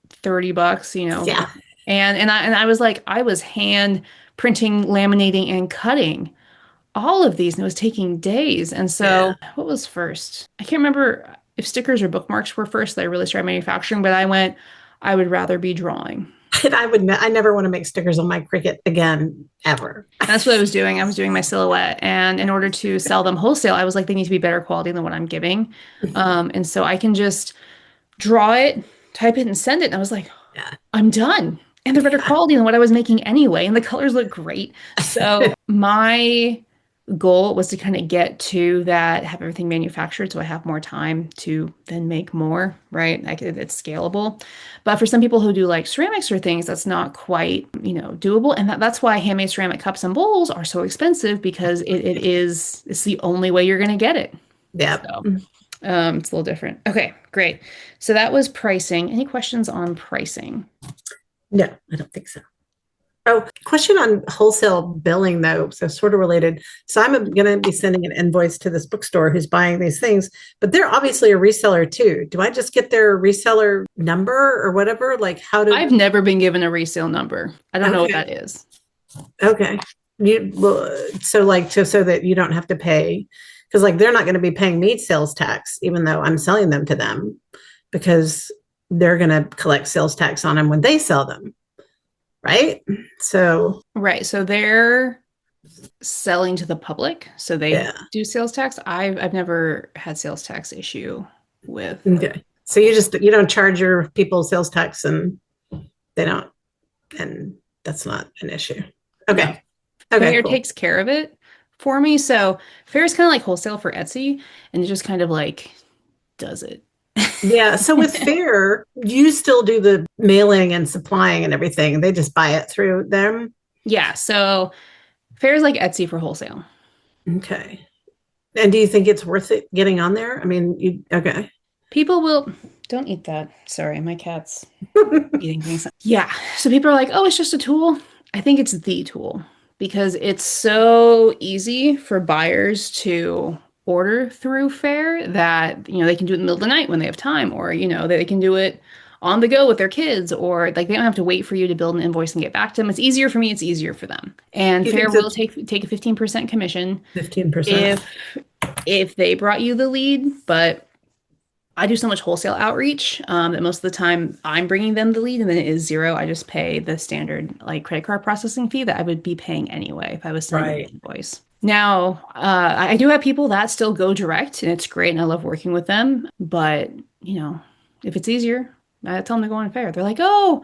30 bucks, yeah. and I was like, I was hand printing, laminating, and cutting all of these, and it was taking days. And so, Yeah. what was first? I can't remember if stickers or bookmarks were first that I really started manufacturing, but I would rather be drawing. And I never want to make stickers on my Cricut again, ever. That's what I was doing. I was doing my silhouette, and in order to sell them wholesale, I was like, they need to be better quality than what I'm giving. And so I can just draw it, type it, and send it. And I was like, Yeah. I'm done. And they're better Yeah. quality than what I was making anyway, and the colors look great. So my goal was to kind of get to that, have everything manufactured so I have more time to then make more, right? Like it's scalable. But for some people who do like ceramics or things, that's not quite, doable. And that's why handmade ceramic cups and bowls are so expensive because it's the only way you're going to get it. Yeah. So it's a little different. Okay, great. So that was pricing. Any questions on pricing? No, I don't think so. Oh, question on wholesale billing though. So sort of related. So I'm going to be sending an invoice to this bookstore who's buying these things, but they're obviously a reseller too. Do I just get their reseller number or whatever? Like how do I've never been given a resale number. I don't know what Okay. that is. Okay. So that you don't have to pay because like they're not going to be paying me sales tax, even though I'm selling them to them because they're going to collect sales tax on them when they sell them. Right. So Right. So they're selling to the public, so they Yeah. do sales tax. I've never had sales tax issue with. Okay. So you don't charge your people sales tax and they don't, and that's not an issue. No, Okay. Okay, Fair cool. takes care of it for me. So Fair is kind of like wholesale for Etsy, and it just kind of like does it. Yeah. So with Fair, you still do the mailing and supplying and everything. They just buy it through them. Yeah, so Fair is like Etsy for wholesale. Okay. And do you think it's worth it getting on there? I mean, okay. People will, don't eat that. Sorry, my cat's eating things. Yeah. So people are like, oh, it's just a tool. I think it's the tool because it's so easy for buyers to order through Fair that, they can do it in the middle of the night when they have time, or, they can do it on the go with their kids, or like they don't have to wait for you to build an invoice and get back to them. It's easier for me, it's easier for them. And Do you Fair think will that's take a 15% commission 15%? if they brought you the lead, but I do so much wholesale outreach that most of the time I'm bringing them the lead, and then it is zero. I just pay the standard like credit card processing fee that I would be paying anyway if I was sending them an Right. invoice. Now, I do have people that still go direct, and it's great, and I love working with them. But if it's easier, I tell them to go on Fair. They're like, oh,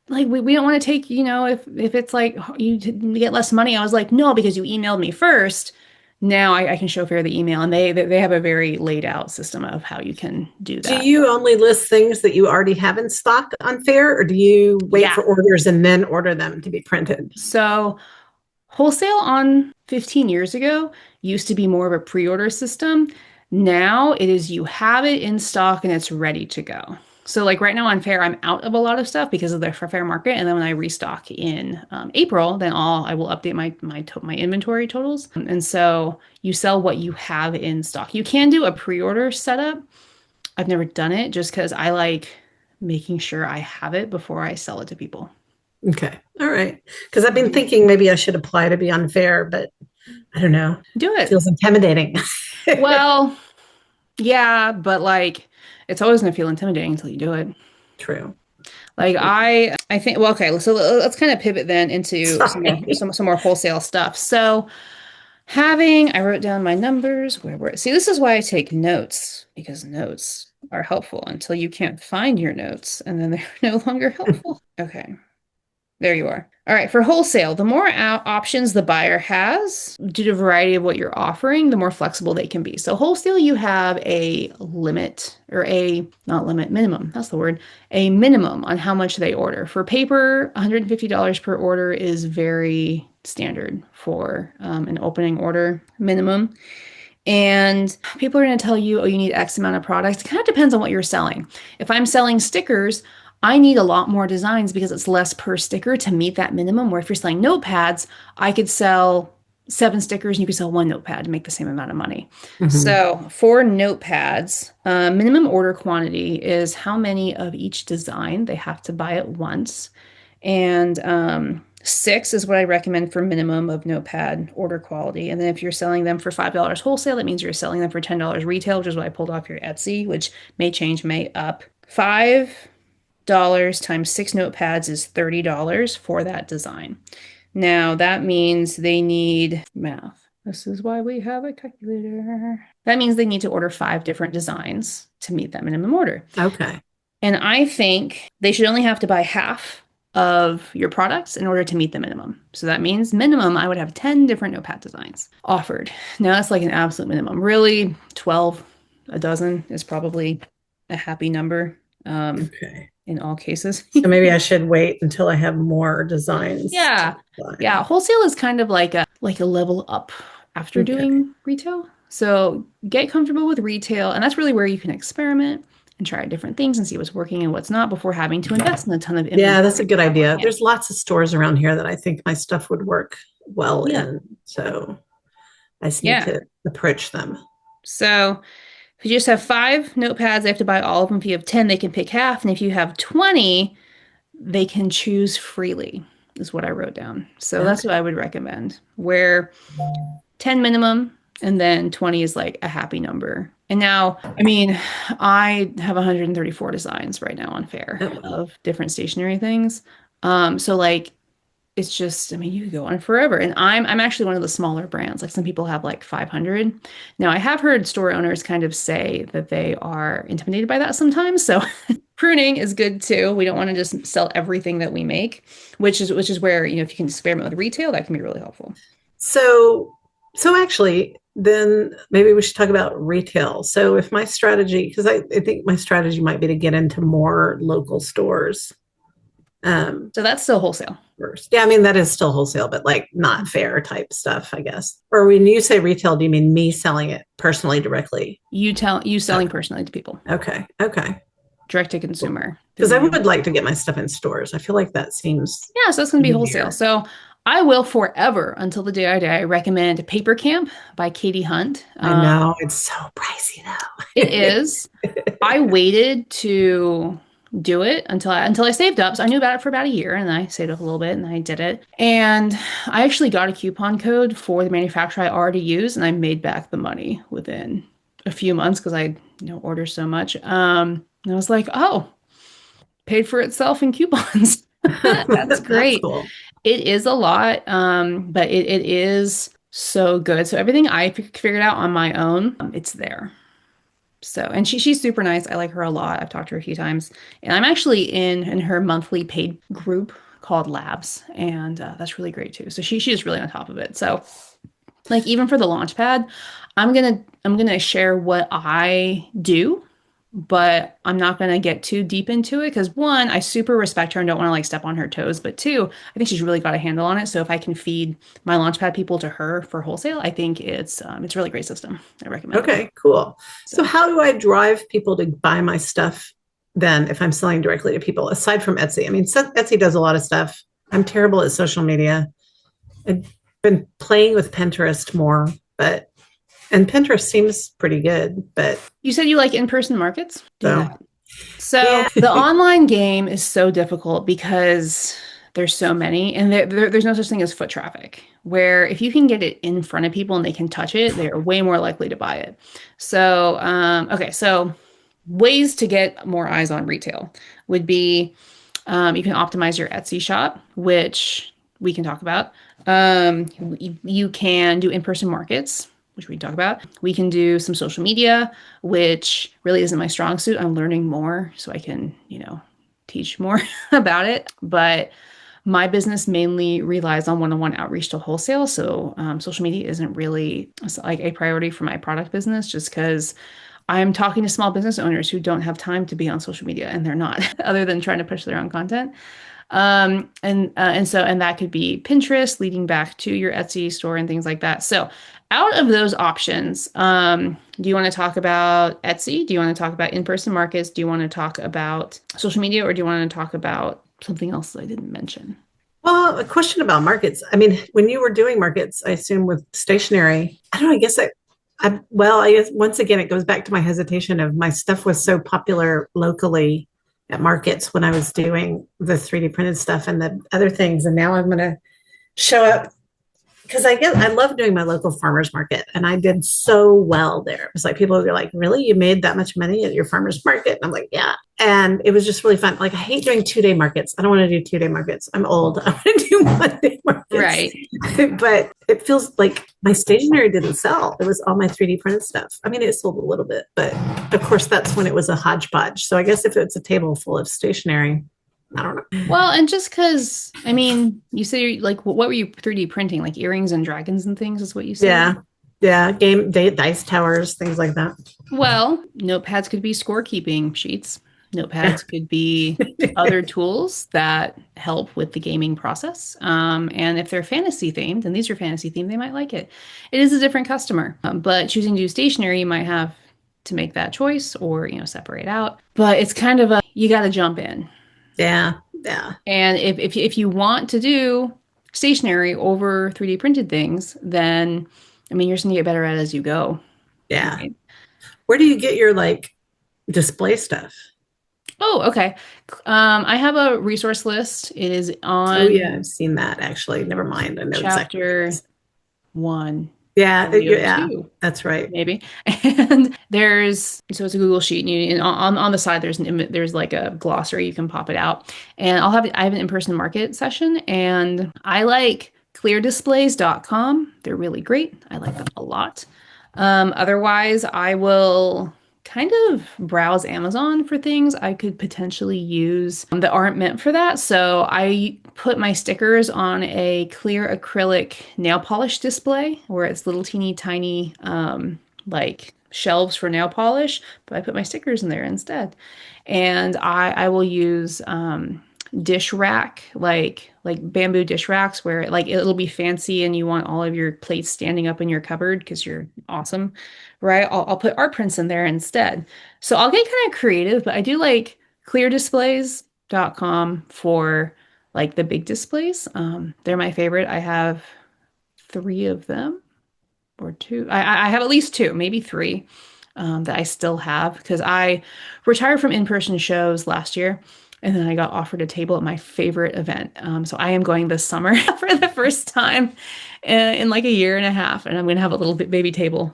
like we don't want to take, if it's like you get less money. I was like, no, because you emailed me first. Now I can show Fair the email, and they have a very laid out system of how you can do Do that. you only list things that you already have in stock on Fair, or do you wait Yeah. for orders and then order them to be printed? So wholesale on 15 years ago used to be more of a pre-order system. Now it is you have it in stock and it's ready to go. So like right now on Fair, I'm out of a lot of stuff because of the fair market, and then when I restock in April, then I will update my inventory totals. And so you sell what you have in stock. You can do a pre-order setup. I've never done it just because I like making sure I have it before I sell it to people. Okay. All right. Because I've been thinking maybe I should apply to be on Fair, but I don't know. Do It it. feels intimidating. Well, yeah, but like it's always gonna feel intimidating until you do it. True. Like I think well, okay, so let's kind of pivot then into some more Sorry. some more wholesale stuff. So having I wrote down my numbers. Where were see this is why I take notes, because notes are helpful until you can't find your notes and then they're no longer helpful. Okay. There you are. All right, for wholesale, the more options the buyer has due to a variety of what you're offering, the more flexible they can be. So wholesale, you have a limit or a not limit, minimum, that's the word, a minimum on how much they order. For paper, $150 per order is very standard for an opening order minimum. And people are going to tell you, oh, you need X amount of products. It kind of depends on what you're selling. If I'm selling stickers, I need a lot more designs because it's less per sticker to meet that minimum. Where if you're selling notepads, I could sell 7 stickers and you could sell 1 notepad to make the same amount of money. Mhm. So for notepads, minimum order quantity is how many of each design they have to buy at once. And 6 is what I recommend for minimum of notepad order quality. And then if you're selling them for $5 wholesale, that means you're selling them for $10 retail, which is what I pulled off your Etsy, which may change, may up. $5 times 6 notepads is $30 for that design. Now that means they need math. This is why we have a calculator. That means they need to order 5 different designs to meet that minimum order. Okay. And I think they should only have to buy half of your products in order to meet the minimum. So that means minimum, I would have 10 different notepad designs offered. Now that's like an absolute minimum. Really, 12, a dozen is probably a happy number Okay. in all cases. So maybe I should wait until I have more designs to Yeah. Yeah. apply. Wholesale is kind of like a level up after Okay. doing retail. So get comfortable with retail, and that's really where you can experiment and try different things and see what's working and what's not before having to invest in a ton of Yeah, that's a inventory good to have on idea. hand. There's lots of stores around here that I think my stuff would work well Yeah. in. So I just need Yeah. to approach them. So if you just have 5 notepads, they have to buy all of them. If you have 10, they can pick half. And if you have 20, they can choose freely, is what I wrote down. So that's Okay. what I would recommend, where 10 minimum and then 20 is like a happy number. And now, I mean, I have 134 designs right now on Fair Oh, well. of different stationery things. So like it's just, I mean, you could go on forever. And I'm actually one of the smaller brands. Like some people have like 500. Now, I have heard store owners kind of say that they are intimidated by that sometimes. So pruning is good too. We don't want to just sell everything that we make, which is where, if you can experiment with retail, that can be really helpful. So, so actually, then maybe we should talk about retail. So if my strategy, because I think my strategy might be to get into more local stores. So that's still wholesale. First. Yeah, I mean that is still wholesale, but like not fair type stuff, I guess. Or when you say retail, do you mean me selling it personally directly? You selling Okay. personally to people, Okay. Okay. direct to consumer through Because the I mail. would like to get my stuff in stores. I feel like that seems Yeah, so it's going to be wholesale. easier. So I will forever, until the day I die, recommend Paper Camp by Katie Hunt. I know it's so pricey It though. is. I waited to do it until I saved up. So I knew about it for about a year, and I saved up a little bit, and I did it. And I actually got a coupon code for the manufacturer I already used, and I made back the money within a few months because I order so much. And I was like, oh, paid for itself in coupons. That's That's great. cool. It is a lot, but it is so good. So everything I figured out on my own, it's there. So, and she's super nice. I like her a lot. I've talked to her a few times, and I'm actually in her monthly paid group called Labs, and that's really great too. So she's really on top of it. So, like even for the Launchpad, I'm gonna share what I do, but I'm not gonna get too deep into it because one, I super respect her and don't want to like step on her toes, but two, I think she's really got a handle on it. So if I can feed my Launchpad people to her for wholesale, I think it's a really great system. I recommend it. Okay, cool. So So. how do I drive people to buy my stuff then if I'm selling directly to people aside from Etsy? I mean, Etsy does a lot of stuff. I'm terrible at social media. I've been playing with Pinterest more, but and Pinterest seems pretty good, but You said you like in-person markets? Do so that. So yeah. the online game is so difficult because there's so many, and there's no such thing as foot traffic, where if you can get it in front of people and they can touch it, they're way more likely to buy it. So, okay, so ways to get more eyes on retail would be you can optimize your Etsy shop, which we can talk about. You can do in-person markets, which we can talk about. We can do some social media, which really isn't my strong suit. I'm learning more so I can, teach more about it. But my business mainly relies on one-on-one outreach to wholesale. So social media isn't really like a priority for my product business just because I'm talking to small business owners who don't have time to be on social media and they're not, other than trying to push their own content. And that could be Pinterest leading back to your Etsy store and things like that. So out of those options, do you want to talk about Etsy? Do you want to talk about in-person markets? Do you want to talk about social media, or do you want to talk about something else that I didn't mention? Well, a question about markets. I mean, when you were doing markets, I assume with stationery, I don't know, I guess well, I guess once again, it goes back to my hesitation of my stuff was so popular locally at markets when I was doing the 3D printed stuff and the other things. And now I'm going to show up because I love doing my local farmers market and I did so well there. It was like people would be like, really? You made that much money at your farmers market? And I'm like, yeah. And it was just really fun. Like I hate doing 2 day markets. I don't want to do 2 day markets. I'm old. I want to do 1 day markets. Right. But it feels like my stationery didn't sell. It was all my 3D printed stuff. I mean, it sold a little bit, but of course that's when it was a hodgepodge. So I guess if it's a table full of stationery, I don't know. Well, and just because, I mean, you said you're like, what were you 3D printing? Like earrings and dragons and things is what you said? Yeah. Yeah. Game day, dice towers, things like that. Well, notepads could be scorekeeping sheets. Yeah. Notepads could be other tools that help with the gaming process. And if they're fantasy themed, and these are fantasy themed, they might like it. It is a different customer, but choosing to do stationery, you might have to make that choice or, separate out. But it's kind of you got to jump in. Yeah. Yeah. And if you want to do stationery over 3D printed things, then, I mean, you're just going to get better at it as you go. Yeah. Right? Where do you get your like display stuff? Oh, okay. I have a resource list. It is Oh yeah, on I've seen that actually. Never mind. I know exactly what it chapter is. 1. Yeah, yeah, Two, that's right. maybe. And so it's a Google sheet, and, and on the side there's like a glossary, you can pop it out. And I have an in-person market session, and I like cleardisplays.com. They're really great. I like them a lot. Otherwise, I will kind of browse Amazon for things I could potentially use that aren't meant for that. So I put my stickers on a clear acrylic nail polish display where it's little teeny tiny like shelves for nail polish, but I put my stickers in there instead. And I will use dish rack, like bamboo dish racks where like it'll be fancy and you want all of your plates standing up in your cupboard because you're awesome, right? I'll put art prints in there instead. So I'll get kind of creative, but I do like cleardisplays.com for like the big displays. They're my favorite. I have three of them or two. I have at least two, maybe three, that I still have because I retired from in-person shows last year. And then I got offered a table at my favorite event. So I am going this summer for the first time in like a year and a half. And I'm going to have a little baby table.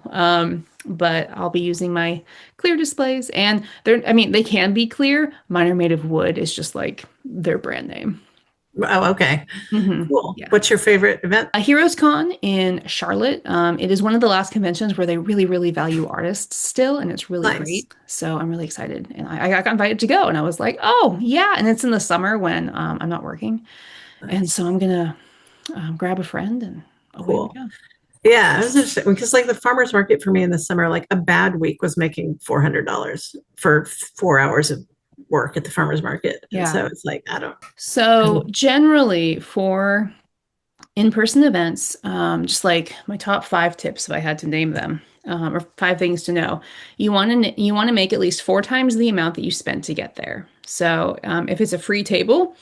But I'll be using my clear displays. And I mean, they can be clear. Mine are made of wood. It's just like their brand name. Oh, okay. Cool. Yeah. What's your favorite event? Heroes Con in Charlotte. It is one of the last conventions where they really, really value artists still, and it's really Nice. great. So I'm really excited, and I got invited to go, and I was like, oh yeah, and it's in the summer when I'm not working, and so I'm gonna grab a friend and away we Cool. go. Yeah, it was interesting because like the farmers market for me in the summer, like a bad week was making $400 for 4 hours of work at the farmers market. And Yeah. so it's like, I So don't, generally for in-person events, just like my top five tips, if I had to name them, or five things to know. You want to make at least four times the amount that you spent to get there. So if it's a free table,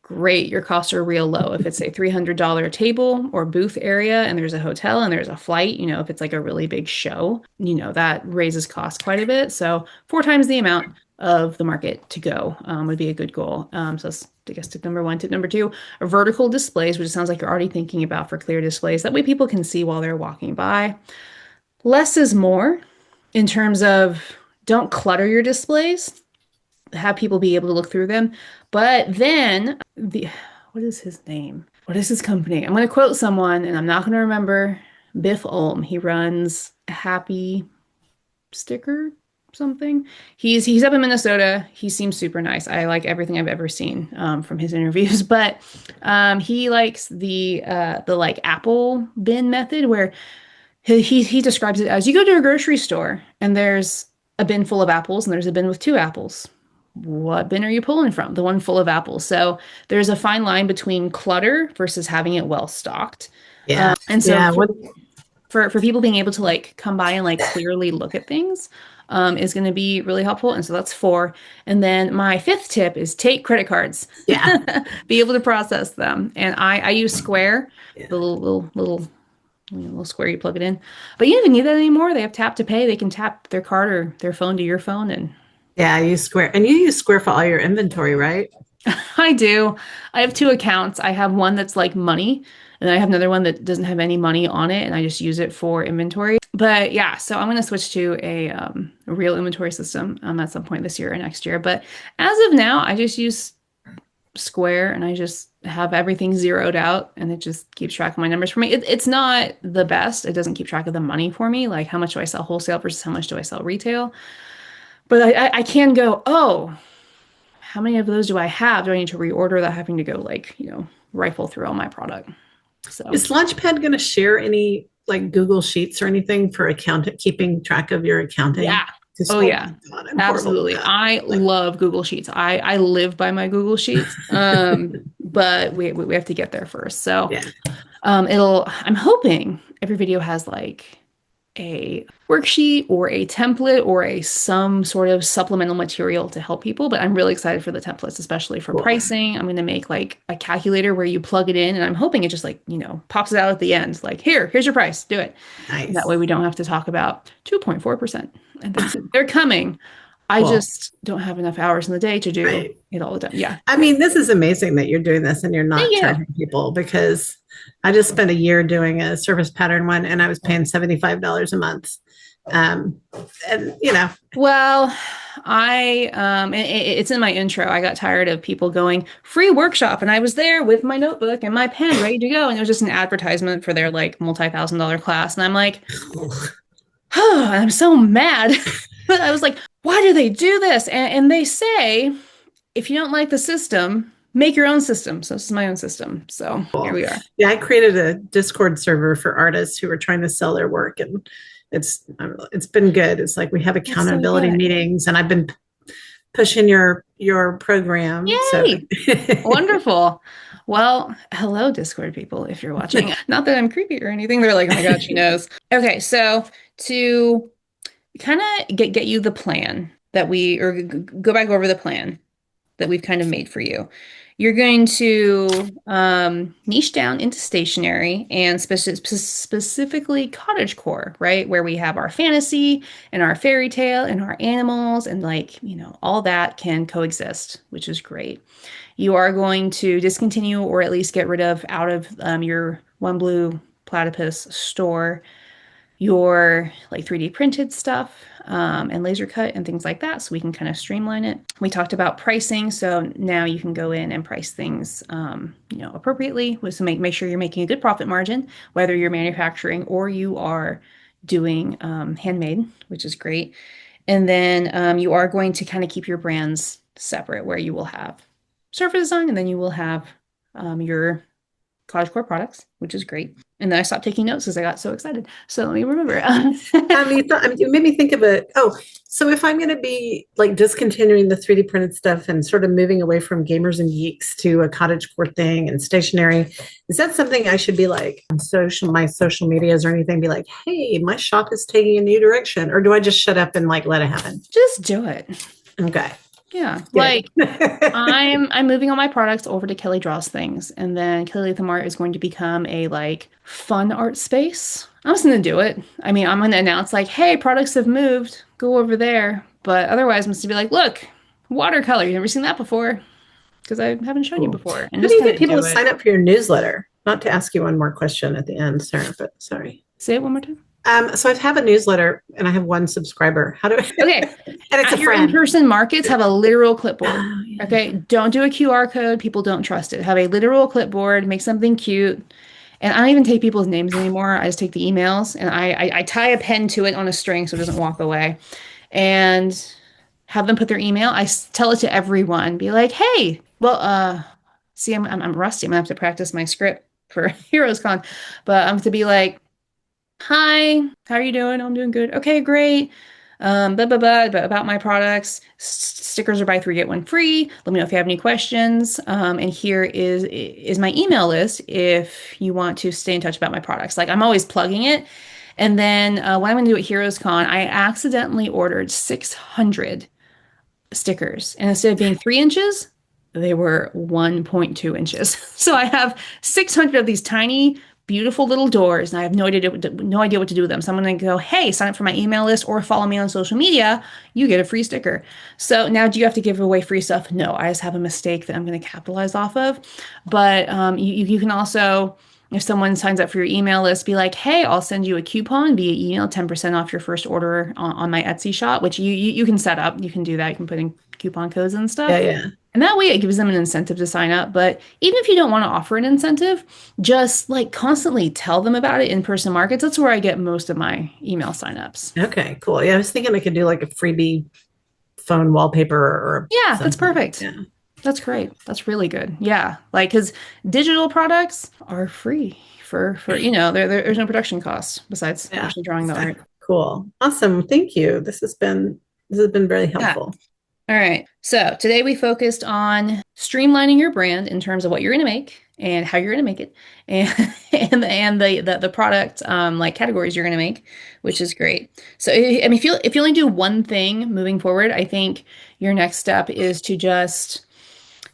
great, your costs are real low. If it's a $300 table or booth area and there's a hotel and there's a flight, if it's like a really big show, that raises costs quite a bit. So four times the amount of the market to go would be a good goal. So that's, I guess, tip number one. Tip number two are vertical displays, which it sounds like you're already thinking about for clear displays. That way people can see while they're walking by. Less is more in terms of don't clutter your displays, have people be able to look through them. But then what is his name? What is his company? I'm going to quote someone and I'm not going to remember. Biff Ulm. He runs Happy Sticker something. He's up in Minnesota. He seems super nice. I like everything I've ever seen from his interviews, but he likes the like Apple bin method where he describes it as you go to a grocery store and there's a bin full of apples and there's a bin with two apples. What bin are you pulling from? The one full of apples. So there's a fine line between clutter versus having it well stocked. yeah. And so Yeah. for people being able to like come by and like clearly look at things is going to be really helpful. And so that's four. And then my fifth tip is take credit cards. Yeah. Be able to process them. And I use Square, Yeah. the little square you plug it in. But you don't even need that anymore. They have tap to pay. They can tap their card or their phone to your phone and Yeah, I use Square. And you use Square for all your inventory, right? I do. I have two accounts. I have one that's like money, and I have another one that doesn't have any money on it, and I just use it for inventory. But yeah, so I'm going to switch to a real inventory system at some point this year or next year. But as of now, I just use Square, and I just have everything zeroed out, and it just keeps track of my numbers for me. It's not the best. It doesn't keep track of the money for me, like how much do I sell wholesale versus how much do I sell retail. But I can go, oh, how many of those do I have? Do I need to reorder without having to go like, rifle through all my product? So Is Launchpad going to share any like Google Sheets or anything for keeping track of your accounting? yeah. Oh yeah. God, I'm horrible with Absolutely. that. I Like, love Google Sheets. I live by my Google Sheets. But we have to get there first. So yeah. I'm hoping every video has like a worksheet or a template or some sort of supplemental material to help people. But I'm really excited for the templates, especially for Cool. pricing. I'm going to make like a calculator where you plug it in, and I'm hoping it just like, pops it out at the end. Like, here's your price, do it. Nice. That way we don't have to talk about 2.4%. And they're coming. I Cool. just don't have enough hours in the day to do Right. it all the time. Yeah. I mean, this is amazing that you're doing this and you're Thank not you. charging people because I just spent a year doing a surface pattern one and I was paying $75 a month. Um, and you know, Well, it's in my intro. I got tired of people going free workshop, and I was there with my notebook and my pen ready to go, and it was just an advertisement for their like multi-thousand-dollar class, and I'm like, oh, I'm so mad. But I was like, why do they do this? And they say, if you don't like the system, make your own system. So this is my own system. So here cool. we are. Yeah, I created a Discord server for artists who were trying to sell their work, and it's been good. It's like we have It's so accountability good. meetings, and I've been pushing your program. So Yay! Wonderful. Well, hello, Discord people, if you're watching. Not that I'm creepy or anything. They're like, oh my God, she knows. Okay, so to kind of get you the plan that go back over the plan that we've kind of made for you. You're going to niche down into stationery and specifically cottagecore, right? Where we have our fantasy and our fairy tale and our animals and like, all that can coexist, which is great. You are going to discontinue or at least get rid of out of your One Blue Platypus store your like 3D printed stuff and laser cut and things like that so we can kind of streamline it. We talked about pricing, so now you can go in and price things appropriately so make sure you're making a good profit margin, whether you're manufacturing or you are doing handmade, which is great. And then you are going to kind of keep your brands separate where you will have surface design and then you will have your cottagecore products, which is great. And then I stopped taking notes because I got so excited. So let me remember. you made me think of it. Oh, so if I'm going to be like discontinuing the 3D printed stuff and sort of moving away from gamers and geeks to a cottagecore thing and stationery, is that something I should be like on my social medias or anything? Be like, hey, my shop is taking a new direction, or do I just shut up and like let it happen? Just do it. Okay. Yeah. Good. Like I'm moving all my products over to Kelly Draws Things, and then Kelly Latham Art is going to become a like fun art space. I'm just gonna do it. I mean, I'm gonna announce like, hey, products have moved, go over there. But otherwise, I'm just gonna be like, look, watercolor. You've never seen that before because I haven't shown you Cool. before, and How do just you kind get of people do to it. sign up for your newsletter? Not to ask you one more question at the end, Sarah, but sorry. Say it one more time. So I have a newsletter and I have one subscriber. How do I? Okay. And it's a At your friend. in-person markets, have a literal clipboard. Oh, yeah. Okay. Don't do a QR code. People don't trust it. Have a literal clipboard, make something cute. And I don't even take people's names anymore. I just take the emails and I tie a pen to it on a string so it doesn't walk away. And have them put their email. Tell it to everyone. Be like, hey, well, see, I'm rusty. I'm gonna have to practice my script for Heroes Con. But I'm to be like, hi, how are you doing? I'm doing good. Okay, great. Blah, blah, blah, about my products. Stickers are buy three, get one free. Let me know if you have any questions. And here is my email list if you want to stay in touch about my products. Like I'm always plugging it. And then what I'm going to do at Heroes Con, I accidentally ordered 600 stickers. And instead of being 3 inches, they were 1.2 inches. So I have 600 of these tiny, beautiful little doors, and I have no idea what to do with them. So I'm going to go, hey, sign up for my email list or follow me on social media. You get a free sticker. So now, do you have to give away free stuff? No, I just have a mistake that I'm going to capitalize off of. But you can also, if someone signs up for your email list, be like, hey, I'll send you a coupon via email, 10% off your first order on my Etsy shop, which you can set up. You can do that. You can put in coupon codes and Yeah, stuff. yeah. And that way it gives them an incentive to sign up. But even if you don't want to offer an incentive, just like constantly tell them about it in person markets. That's where I get most of my email signups. Okay, cool. Yeah, I was thinking I could do like a freebie phone wallpaper or Yeah, that's something. perfect. Yeah. That's great. That's really good. Yeah. Like, because digital products are free there's no production costs besides Yeah. actually drawing the art. Cool. Awesome. Thank you. This has been very Yeah. helpful. All right. So today we focused on streamlining your brand in terms of what you're going to make and how you're going to make it, and the product like categories you're going to make, which is great. So I mean, if you only do one thing moving forward, I think your next step is to just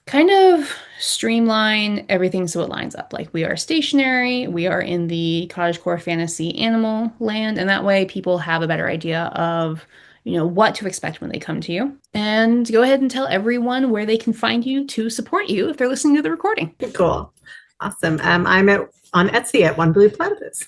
kind of streamline everything so it lines up. Like we are stationary, we are in the cottagecore fantasy animal land, and that way people have a better idea of what to expect when they come to you. And go ahead and tell everyone where they can find you to support you if they're listening to the recording. Cool. Awesome. I'm on Etsy at OneBluePlatypus.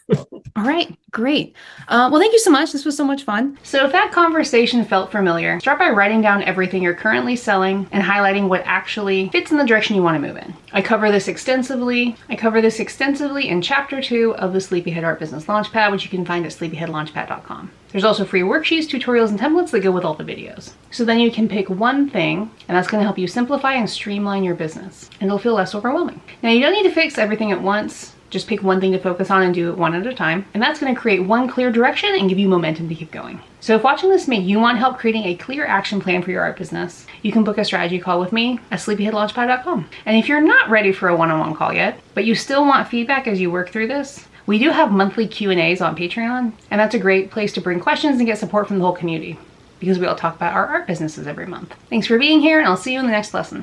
All right, great. Well, thank you so much. This was so much fun. So if that conversation felt familiar, start by writing down everything you're currently selling and highlighting what actually fits in the direction you want to move in. I cover this extensively in chapter 2 of the SleepyHead Art Business Launchpad, which you can find at sleepyheadlaunchpad.com. There's also free worksheets, tutorials, and templates that go with all the videos. So then you can pick one thing, and that's going to help you simplify and streamline your business, and it'll feel less overwhelming. Now, you don't need to fix everything at once. Just pick one thing to focus on and do it one at a time. And that's going to create one clear direction and give you momentum to keep going. So if watching this made you want help creating a clear action plan for your art business, you can book a strategy call with me at sleepyheadlaunchpad.com. And if you're not ready for a one-on-one call yet, but you still want feedback as you work through this, we do have monthly Q&As on Patreon, and that's a great place to bring questions and get support from the whole community, because we all talk about our art businesses every month. Thanks for being here, and I'll see you in the next lesson.